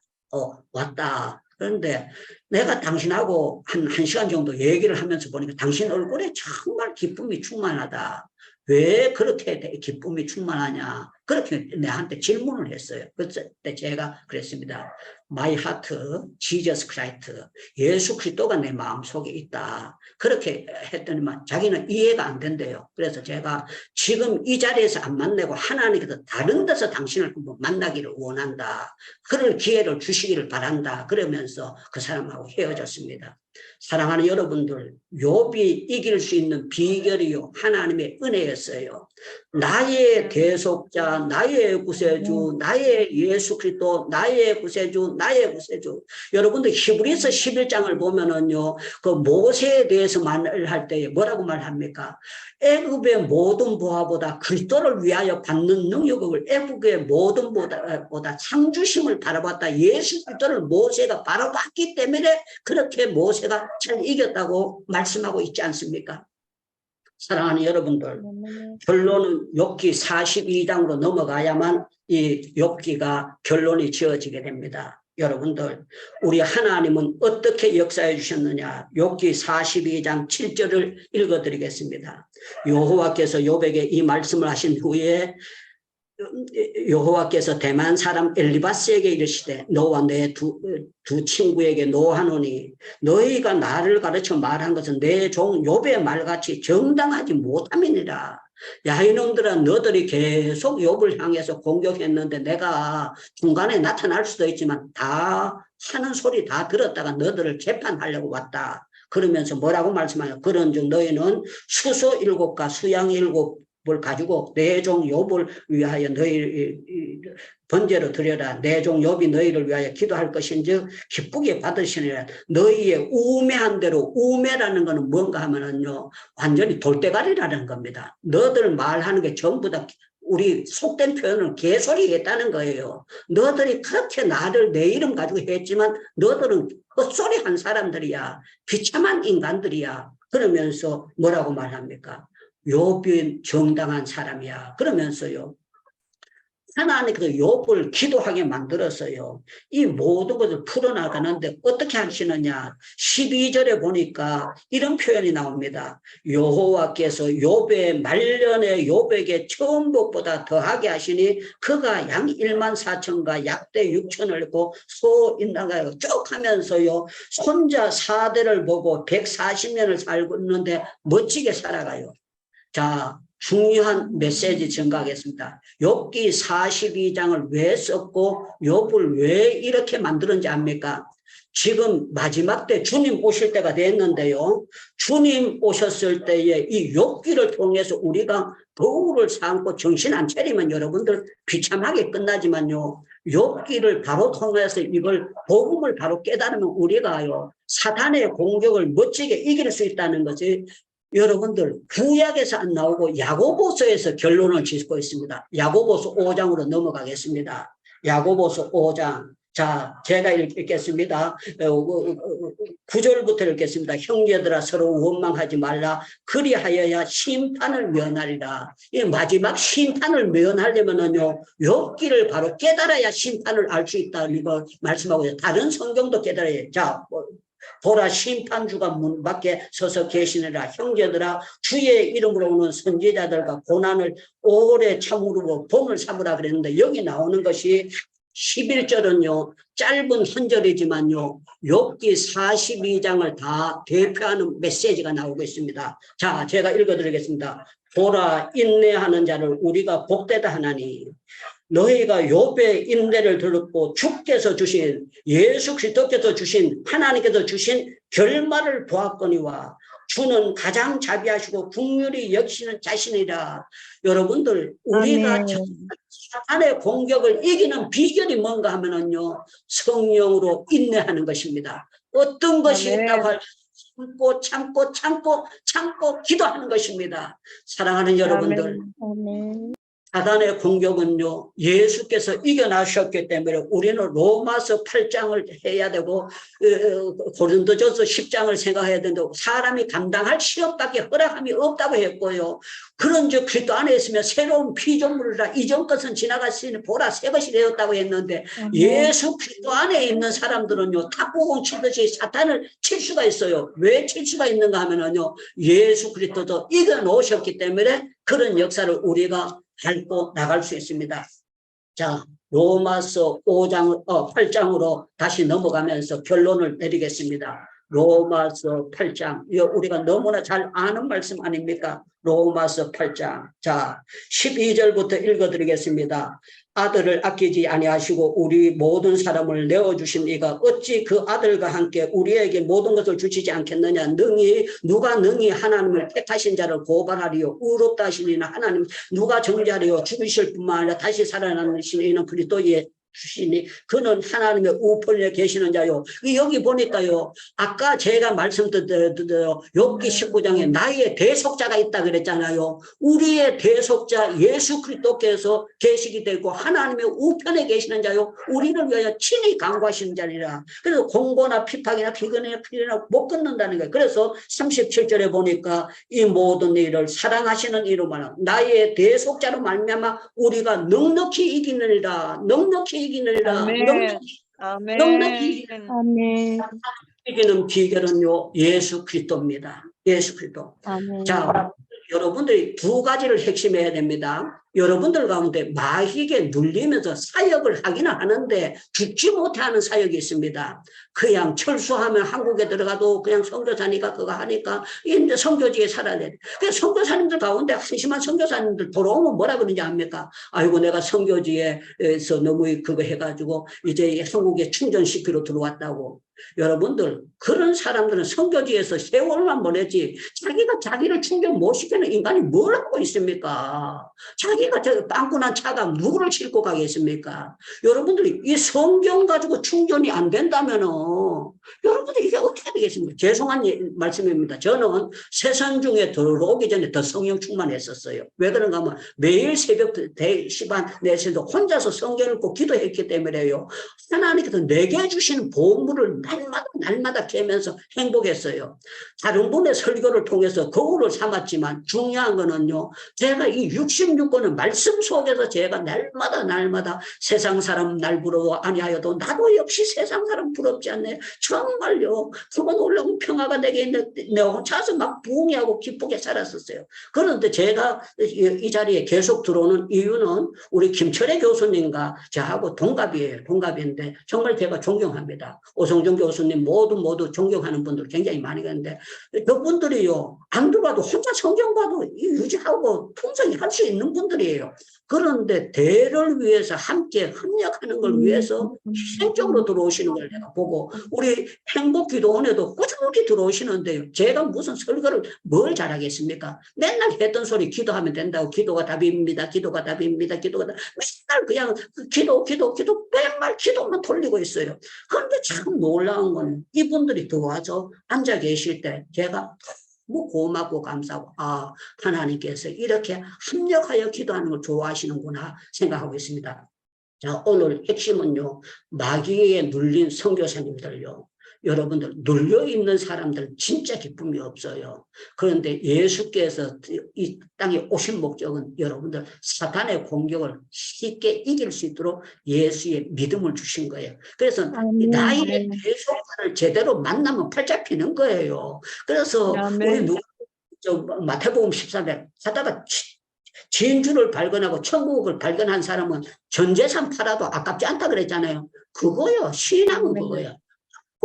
왔다. 그런데 내가 당신하고 한 시간 정도 얘기를 하면서 보니까 당신 얼굴에 정말 기쁨이 충만하다. 왜 그렇게 기쁨이 충만하냐? 그렇게 내한테 질문을 했어요. 그때 제가 그랬습니다. My heart, Jesus Christ. 예수 그리스도가 내 마음속에 있다. 그렇게 했더니만 자기는 이해가 안 된대요. 그래서 제가 지금 이 자리에서 안 만나고 하나님께서 다른 데서 당신을 만나기를 원한다. 그럴 기회를 주시기를 바란다. 그러면서 그 사람하고 헤어졌습니다. 사랑하는 여러분들, 욥이 이길 수 있는 비결이요 하나님의 은혜였어요. 나의 대속자, 나의 구세주, 나의 예수 그리스도, 나의 구세주, 나의 구세주. 여러분들 히브리서 11장을 보면은요, 그 모세에 대해서 말할 때 뭐라고 말합니까? 애굽의 모든 보화보다 그리스도를 위하여 받는 능력을 애굽의 모든 보다 상주심을 바라봤다. 예수 그리스도를 모세가 바라봤기 때문에 그렇게 모세가 잘 이겼다고 말씀하고 있지 않습니까? 사랑하는 여러분들, 결론은 욥기 42장으로 넘어가야만 이 욥기가 결론이 지어지게 됩니다. 여러분들, 우리 하나님은 어떻게 역사해 주셨느냐? 욥기 42장 7절을 읽어드리겠습니다. 여호와께서 욥에게 이 말씀을 하신 후에 여호와께서 대만 사람 엘리바스에게 이르시되 너와 내 두 친구에게 노하노니 너희가 나를 가르쳐 말한 것은 내 종 욥의 말같이 정당하지 못함이니라. 야, 이놈들아, 너들이 계속 욥을 향해서 공격했는데 내가 중간에 나타날 수도 있지만 다 하는 소리 다 들었다가 너들을 재판하려고 왔다. 그러면서 뭐라고 말씀하냐? 그런즉 너희는 수소 7과 수양 7을 가지고 내 종 욥을 위하여 너희 번제로 드려라. 내 종 욥이 너희를 위하여 기도할 것인즉 기쁘게 받으시니라. 너희의 우매한 대로, 우매라는 것은 뭔가 하면은요, 완전히 돌대가리라는 겁니다. 너들 말하는 게 전부 다 우리 속된 표현은 개소리 했다는 거예요. 너들이 그렇게 나를 내 이름 가지고 했지만 너들은 헛소리 한 사람들이야. 비참한 인간들이야. 그러면서 뭐라고 말합니까? 욥이 정당한 사람이야. 그러면서요, 하나님께서 욥을 기도하게 만들었어요. 이 모든 것을 풀어나가는데 어떻게 하시느냐? 12절에 보니까 이런 표현이 나옵니다. 여호와께서 욥의 말년에 욥에게 처음 것보다 더하게 하시니 그가 양 1만 4천과 약대 6천을 했고 소 인나가요 쭉 하면서요, 손자 4대를 보고 140년을 살고 있는데 멋지게 살아가요. 자, 중요한 메시지 전가하겠습니다. 욥기 42장을 왜 썼고 욥을 왜 이렇게 만들었는지 압니까? 지금 마지막 때 주님 오실 때가 됐는데요. 주님 오셨을 때에 이 욥기를 통해서 우리가 도구를 삼고 정신 안 차리면 여러분들 비참하게 끝나지만요. 욥기를 바로 통해서 이걸 복음을 바로 깨달으면 우리가요, 사탄의 공격을 멋지게 이길 수 있다는 것이 여러분들 구약에서 안 나오고 야고보서에서 결론을 짓고 있습니다. 야고보서 5장으로 넘어가겠습니다. 야고보서 5장. 자, 제가 읽겠습니다. 9절부터 읽겠습니다. 형제들아 서로 원망하지 말라. 그리하여야 심판을 면하리라. 이 마지막 심판을 면하려면은요, 욥기를 바로 깨달아야 심판을 알 수 있다는 걸 말씀하고 있어요. 다른 성경도 깨달아야. 자, 보라, 심판주가 문 밖에 서서 계시느라. 형제들아 주의 이름으로 오는 선지자들과 고난을 오래 참으고 본을 삼으라 그랬는데, 여기 나오는 것이 11절은요 짧은 한 절이지만요 욥기 42장을 다 대표하는 메시지가 나오고 있습니다. 자, 제가 읽어드리겠습니다. 보라, 인내하는 자를 우리가 복되다 하나니 너희가 욥의 인내를 들었고 주께서 주신, 예수 그리스도께서 주신, 하나님께서 주신 결말을 보았거니와 주는 가장 자비하시고 긍휼히 여기시는 자신이라. 여러분들, 우리가 사탄의 공격을 이기는 비결이 뭔가 하면은요, 성령으로 인내하는 것입니다. 어떤 것이 있다고 할 참고 기도하는 것입니다. 사랑하는 여러분들, 사단의 공격은요, 예수께서 이겨나셨기 때문에 우리는 로마서 8장을 해야 되고 고린도전서 10장을 생각해야 된다고, 사람이 감당할 시험밖에 허락함이 없다고 했고요. 그런즉 그리스도 안에 있으면 새로운 피조물이라 이전 것은 지나갔으니 보라 새 것이 되었다고 했는데, 예수 그리스도 안에 있는 사람들은요 탁구공 치듯이 사탄을 칠 수가 있어요. 왜 칠 수가 있는가 하면은요, 예수 그리스도도 이겨놓으셨기 때문에 그런 역사를 우리가 밟고 나갈 수 있습니다. 자, 로마서 8장으로 다시 넘어가면서 결론을 내리겠습니다. 로마서 8장, 우리가 너무나 잘 아는 말씀 아닙니까? 로마서 8장. 자, 12절부터 읽어드리겠습니다. 아들을 아끼지 아니하시고 우리 모든 사람을 내어주신 이가 어찌 그 아들과 함께 우리에게 모든 것을 주시지 않겠느냐. 누가 능히 하나님을 택하신 자를 고발하리요. 의롭다 하시니나 하나님 누가 정죄하리요. 죽으실 뿐만 아니라 다시 살아나신 이는 그리스도의 주시니 그는 하나님의 우편에 계시는 자요. 여기 보니까요, 아까 제가 말씀드렸던 욥기 19장에 나의 대속자가 있다 그랬잖아요. 우리의 대속자 예수 그리스도께서 계시게 되고 하나님의 우편에 계시는 자요, 우리를 위하여 친히 강구하시는 자니라. 그래서 공고나 핍박이나 비근이나 피리나 못 끊는다는 거예요. 그래서 37절에 보니까 이 모든 일을 사랑하시는 이로만 나의 대속자로 말미암아 우리가 넉넉히 이기느니라. 넉넉히 이기느니라. 넉넉히 아멘. 아멘. 이기는 비결은요, 예수 그리스도입니다. 예수 그리스도. 아멘. 자, 여러분들이 두 가지를 핵심해야 됩니다. 여러분들 가운데 마귀에게 눌리면서 사역을 하기는 하는데 죽지 못하는 사역이 있습니다. 그냥 철수하면 한국에 들어가도 그냥 선교사니까 그거 하니까 이제 선교지에 살아야 돼. 그 선교사님들 가운데 한심한 선교사님들 돌아오면 뭐라 그러는지 압니까? 아이고 내가 선교지에서 너무 그거 해가지고 이제 한국에 충전시키러 들어왔다고. 여러분들 그런 사람들은 선교지에서 세월만 보내지 자기가 자기를 충전 못 시키는 인간이 뭘 하고 있습니까? 자기가 저 빵꾸난 차가 누구를 싣고 가겠습니까? 여러분들이 이 성경 가지고 충전이 안 된다면은 여러분들이 이게 어떻게 되겠습니까? 죄송한 말씀입니다. 저는 세상 중에 들어오기 전에 더 성령 충만했었어요. 왜 그런가 하면 매일 새벽 4시 반 4시도 혼자서 성경을 읽고 기도했기 때문에요. 하나님께서 내게 주신 보물을 날마다 깨면서 행복했어요. 다른 분의 설교를 통해서 거울을 삼았지만 중요한 거는요. 제가 이 66권의 말씀 속에서 제가 날마다 세상 사람 날 부러워 아니하여도 나도 역시 세상 사람 부럽지 않네. 정말요. 그건 올라온 평화가 내게 있는데 내가 혼자서 막 부흥하고 기쁘게 살았었어요. 그런데 제가 이 자리에 계속 들어오는 이유는 우리 김철애 교수님과 저하고 동갑이에요. 동갑인데 정말 제가 존경합니다. 오성정 교수님 모두 존경하는 분들 굉장히 많이 계는데 그분들이요. 안 들어봐도 혼자 성경 봐도 유지하고 풍성히 할 수 있는 분들이에요. 그런데 대를 위해서 함께 협력하는 걸 위해서 희생적으로 들어오시는 걸 내가 보고 우리 행복기도원에도 꾸준히 들어오시는데요. 제가 무슨 설교를 뭘 잘하겠습니까? 맨날 했던 소리 기도하면 된다고 기도가 답입니다. 기도가 답입니다. 기도가 답. 맨날 그냥 기도 맨날 기도만 돌리고 있어요. 그런데 참 놀라운 건 이분들이 들어와서 앉아 계실 때 제가 너무 고맙고 감사하고 아 하나님께서 이렇게 합력하여 기도하는 걸 좋아하시는구나 생각하고 있습니다. 자 오늘 핵심은요. 마귀에 눌린 선교사님들요. 여러분들 눌려있는 사람들은 진짜 기쁨이 없어요. 그런데 예수께서 이 땅에 오신 목적은 여러분들 사탄의 공격을 쉽게 이길 수 있도록 예수의 믿음을 주신 거예요. 그래서 나의 대속자를 제대로 만나면 팔자 피는 거예요. 그래서 우리 마태복음 13에 하다가 진주를 발견하고 천국을 발견한 사람은 전 재산 팔아도 아깝지 않다 그랬잖아요. 그거요. 신앙은 그거예요.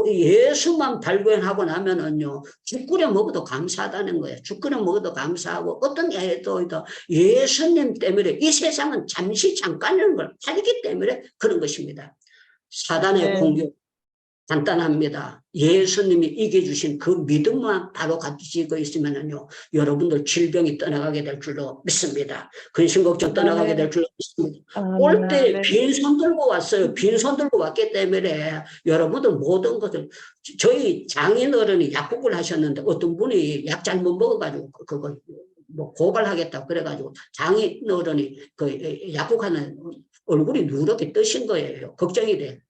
예수만 발견하고 나면은요, 죽 끓여 먹어도 감사하다는 거예요. 죽 끓여 먹어도 감사하고, 어떤 게 해도 예수님 때문에 이 세상은 잠시 잠깐이라는 걸 알기 때문에 그런 것입니다. 사단의 공격, 간단합니다. 예수님이 이겨주신 그 믿음만 바로 가지고 있으면요, 여러분들 질병이 떠나가게 될 줄로 믿습니다. 근심걱정 떠나가게 될 줄로 믿습니다. 올 때 빈손 들고 왔어요. 빈손 들고 왔기 때문에 여러분들 모든 것을 저희 장인어른이 약국을 하셨는데 어떤 분이 약 잘못 먹어가지고 그거 뭐 고발하겠다고 그래가지고 장인어른이 그 약국하는 얼굴이 누렇게 뜨신 거예요. 걱정이 돼.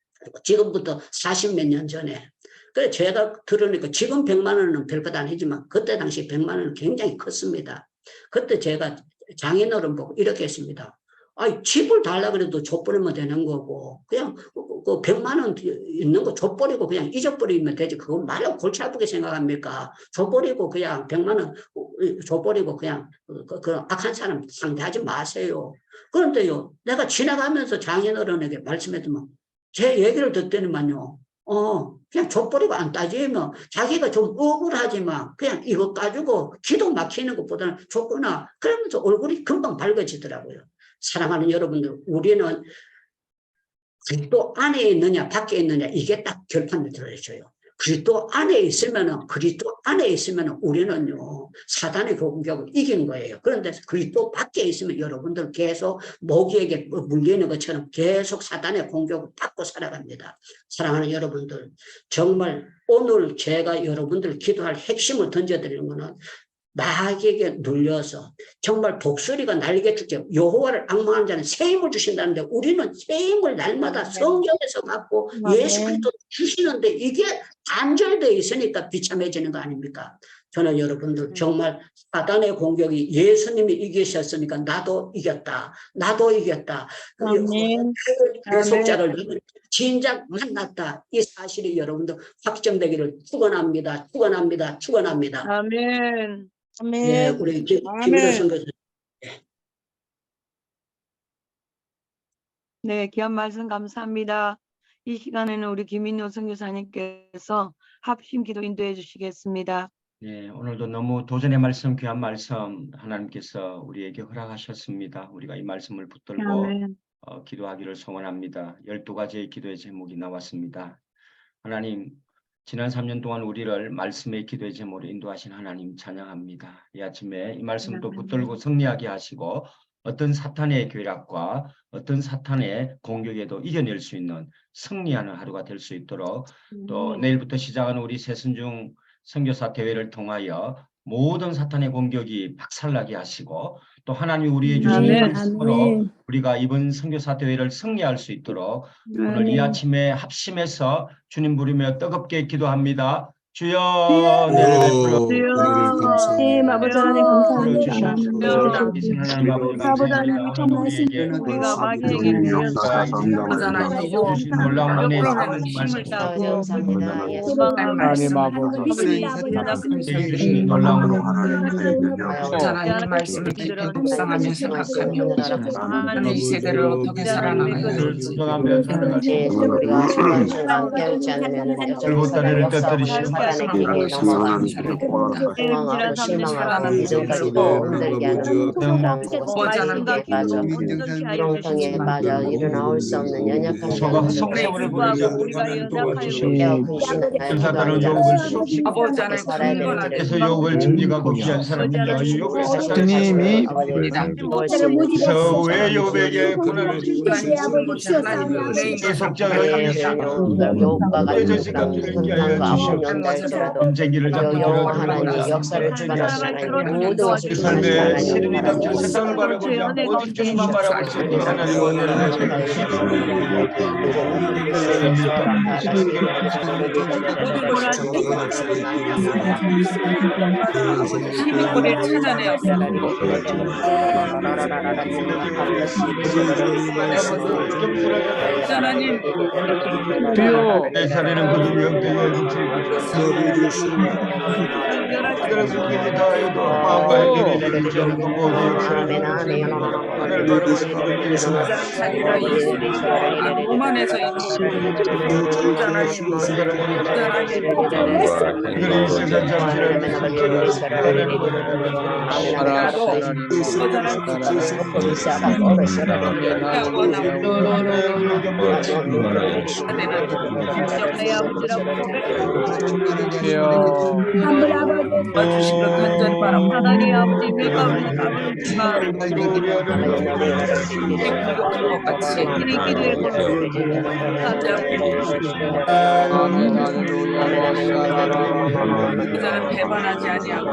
지금부터 40몇 년 전에. 그래 제가 들으니까 지금 100만 원은 별것 아니지만 그때 당시 100만 원은 굉장히 컸습니다. 그때 제가 장인어른 보고 이렇게 했습니다. 아니 집을 달라 그래도 줘버리면 되는 거고 그냥 그 100만 원 있는 거 줘버리고 그냥 잊어버리면 되지. 그거 말로 골치 아프게 생각합니까? 줘버리고 그냥 100만 원 줘버리고 그냥 그 악한 사람 상대하지 마세요. 그런데요 내가 지나가면서 장인어른에게 말씀했더만 제 얘기를 듣더니만요. 그냥 족버리고 안 따지면 자기가 좀 억울하지만 그냥 이것 가지고 기도 막히는 것보다는 좋구나. 그러면서 얼굴이 금방 밝아지더라고요. 사랑하는 여러분들, 우리는 그리스도 안에 있느냐 밖에 있느냐 이게 딱 결판을 들어줘요. 그리스도 안에 있으면 우리는요 사단의 공격을 이긴 거예요. 그런데 그리스도 밖에 있으면 여러분들 계속 모기에게 물리는 것처럼 계속 사단의 공격을 받고 살아갑니다. 사랑하는 여러분들, 정말 오늘 제가 여러분들 기도할 핵심을 던져드리는 것은 마귀에게 눌려서 정말 독수리가 날개 죽게 여호와를 앙망하는 자는 새 힘을 주신다는데 우리는 새 힘을 날마다 성경에서 받고 예수 그리스도 주시는데 이게 단절되어 있으니까 비참해지는 거 아닙니까? 저는 여러분들 정말 사단의 공격이 예수님이 이기셨으니까 나도 이겼다. 나도 이겼다. 아멘. 계속자를 진작 만났다. 이 사실이 여러분들 확정되기를 축원합니다. 축원합니다. 축원합니다. 아멘. 네, 우리 김일호 선교사. 네, 귀한 말씀 감사합니다. 이 시간에는 우리 김인호 선교사님께서 합심 기도 인도해 주시겠습니다. 네, 오늘도 너무 도전의 말씀, 귀한 말씀 하나님께서 우리에게 허락하셨습니다. 우리가 이 말씀을 붙들고 아멘. 기도하기를 소원합니다. 12가지의 기도의 제목이 나왔습니다. 하나님, 지난 3년 동안 우리를 말씀의 기도의 제목으로 인도하신 하나님 찬양합니다. 이 아침에 이 말씀도 붙들고 승리하게 하시고 어떤 사탄의 괴락과 어떤 사탄의 공격에도 이겨낼 수 있는 승리하는 하루가 될 수 있도록 또 내일부터 시작하는 우리 새순중 선교사 대회를 통하여 모든 사탄의 공격이 박살나게 하시고 또 하나님이 우리에게 주신 아멘. 말씀으로 우리가 이번 선교사 대회를 승리할 수 있도록 오늘 이 아침에 합심해서 주님 부르며 뜨겁게 기도합니다. 주여 내려내려 주님 아버지 하나님 감사합니다. 우리가 마귀에게 밀려서 주신 놀라운 은혜 말씀 주신 놀라운 하나님 말씀을 깊이 묵상하며 생각하며 하나님 이 세대를 어떻게 살아나가야 될지 우리가 순간순간 깨우지 않으면 여전히 사단의 역사와 사단의 기능이 넘어가는 공황하고 실망하고 믿음까지 또 흔들게 하는 불안과 빠져 구렁텅이에 빠져 일어나올 수 없는 연약한 성령을 보내주시고 깨어 근신하여 기도하는 자를 살아야 되는지를 그래서 욕을 증지하고 귀한 사람이냐 욕을 주님이 그래서 왜 욕에게 고난을 여호와가 인쟁기를 잡고 여호와 하나님 역사를 주관하시는 하나님 모든 것을 주관하시는 하나님 시름이 닥쳐 세상을 바라보지 않고 오직 주님만 바라보고 있으니 하나님 원해를 우리를 찾아내어 하나님 주여 내 살에는 그들이 영대의 오만에서 주시는 간절 바람 하나님 아버지 밀가루는 까부르지만 것 같이 우리 기도에 그자는 배반하지 아니하고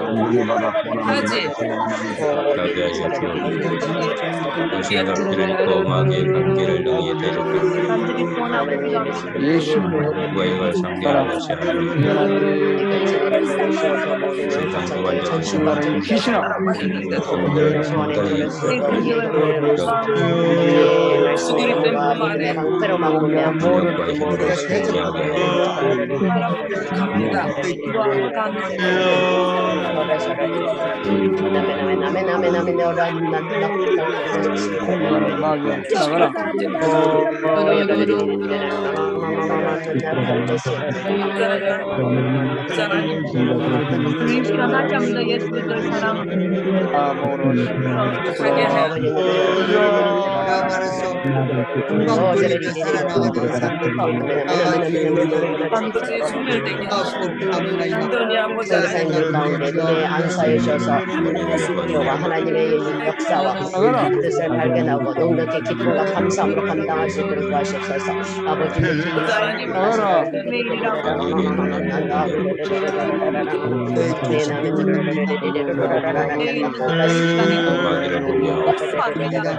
하지 당신의 앞길을 또 마귀의 관계를 능히 대적하고 무행을 상대하는 것이 세상도 완전히 수고리 때문에 방패로 막으면 능력과 힘으로 승리하게 갑니다. 우리 시간 한 장도 예수를 사랑하는 하게 아버지 소멸되게 하시고 온전히 아버지 세상의 가운데 눈에 안사해 주셔서 하나님의 승리와 하나님의 역사와 뜻을 발견하고 넉넉히 기쁨과 감사함으로 감당할 수 있도록 도와주옵소서. 아버지 음악이를 보며 아무리 세대가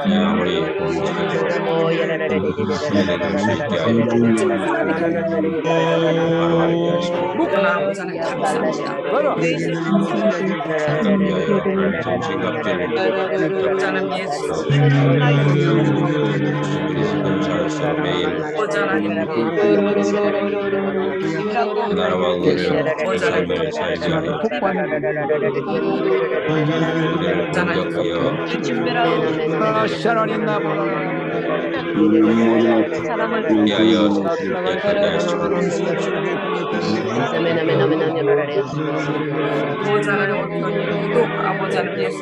수 있게 하여 바로 알게 하시고 아버지는 감사합니다. 위하여 정신갑주를 저는 예수 우리 선교사로서 매일 그 나라와 의를 그 삶을 살게 하여 우리를 공격하여 위하여 약하게 하시고 아버지는 예수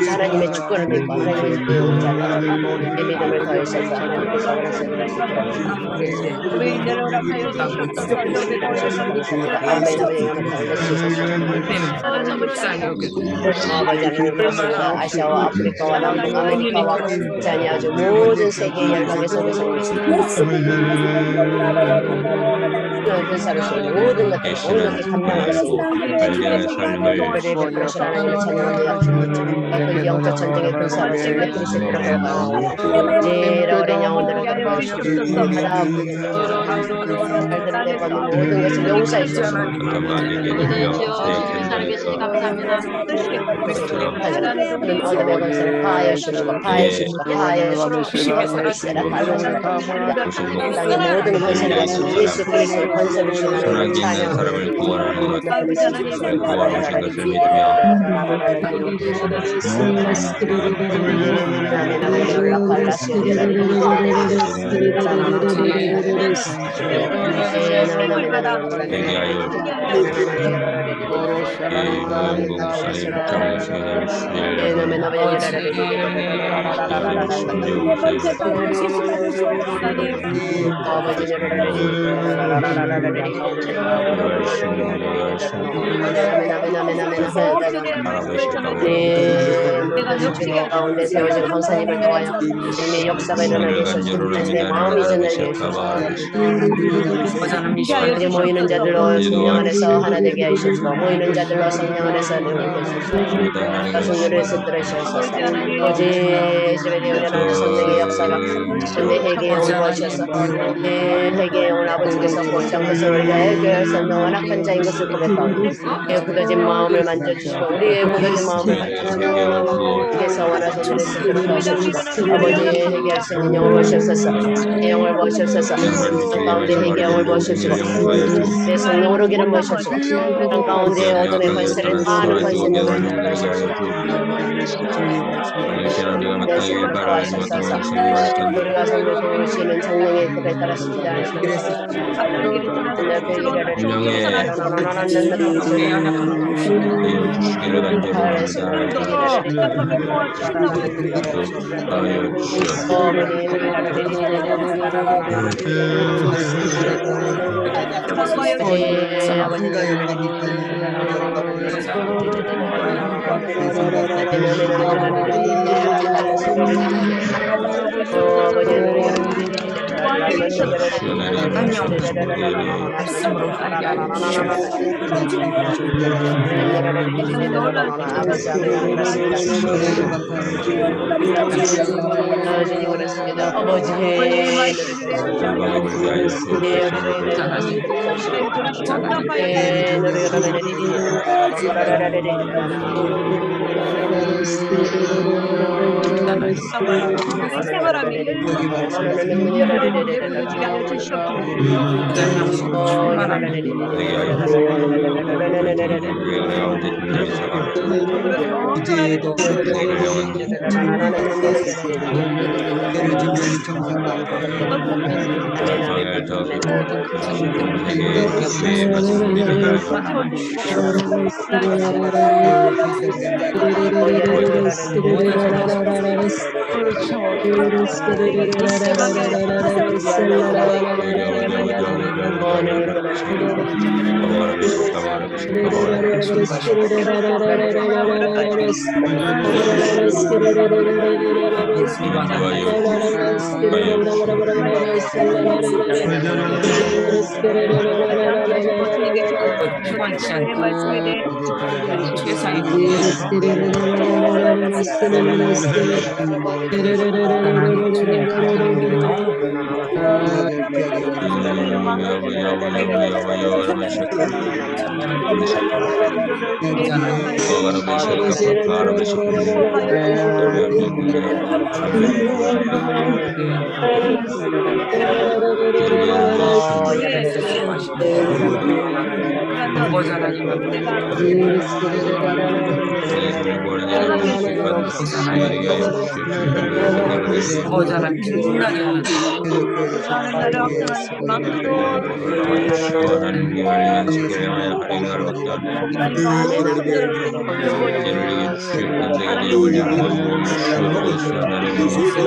하나님의 주권을 믿고 하나님의 뜻을 따라 내 믿음을 더하셔서 하나님께서 원하시는 것을 아시아와 아프리카와 남북 아메리카와 아주 모든 세계 열방의 속에서 근사로서 모든 것들을 온전히 감당할 수 있는 발견의 삶을 하나님을 찬양합니다. 그 영적 전쟁의 근사로서 그리스도로 걸어가고 어린 영혼들을 걸어가시옵소서. 모든 것을 용서해 주옵소서. 어둠의 권세를 파하여 주시고 파하여 주시고 파하여 주시고 땅의 모든 권세를 가지고 예수 그리스도의 권세를 주시는 선하게 있는 찬양 사람을 구원하는 것 구원하신 것을 믿으며 회개하여 이 무용공사의 복장을 세상을 가운데 세워진 권사님을 통하여 주님의 역사가 일어나게 하소서. 주님의 마음이 전하게 하소서. 우리 모이는 자들로 성령 안에서 하나 되게 하시옵소서. 모이는 자들로 성령 안에서 하나 되게 하소서. 가슴으로서 들으시옵소서. 오직 집에 되어지는 성령의 역사가 주님의 회개에 온거하셔서 회개에 온 아버지께서 곧장 것을 우리가 해결해서 너와 악한 자인 것을 고백하고 우리의 굳어진 마음을 만져주시고 우리의 굳어진 마음을 만져주시고 주께서 원하시는 것을 들어가시옵시고 아버지 회개할 수 있는 영을 보시옵소서. 내 영을 보시옵소서. 가운데 회개 영을 보시옵시고 내 성령으로 기름 보시옵시고 땅 가운데 어둠의 권세를 다하는 권세를 들어가시옵시고 우리가 성령 도우시는 성령의 뜻에 따라서 기도하시옵소서. 주시기를 말씀으로 하게 이제도 피곤치 않게 말씀에 대해 최상의 하나님 주님 감사합니다. 어자는 빛나게 하는 하는 나를 확정하는 만도 하나님께 알리는 지켜내야 할인하러 왔다. 이를 주셨던 자가 되어버리는 주옵소서.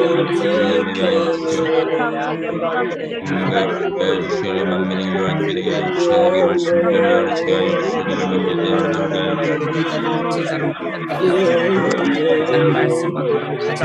하나님의 주의 만민에게 주님에게 주의 말씀대로 알지게 하여 주기를 만민에 제자로 하는 말씀과 가장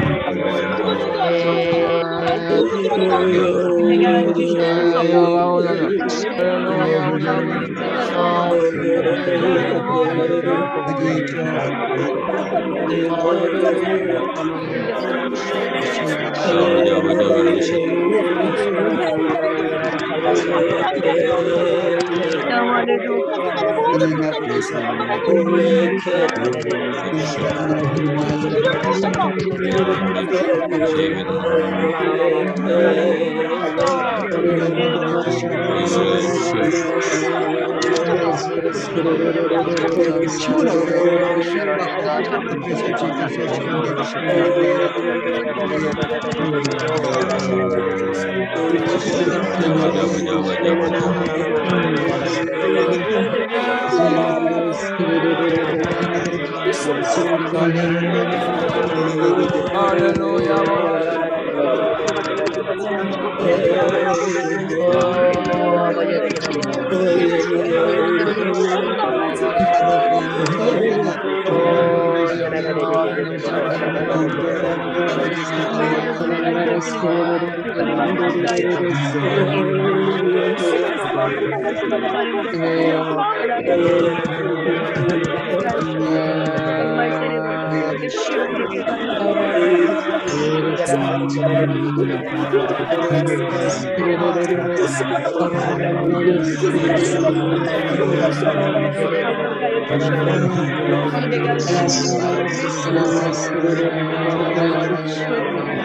내가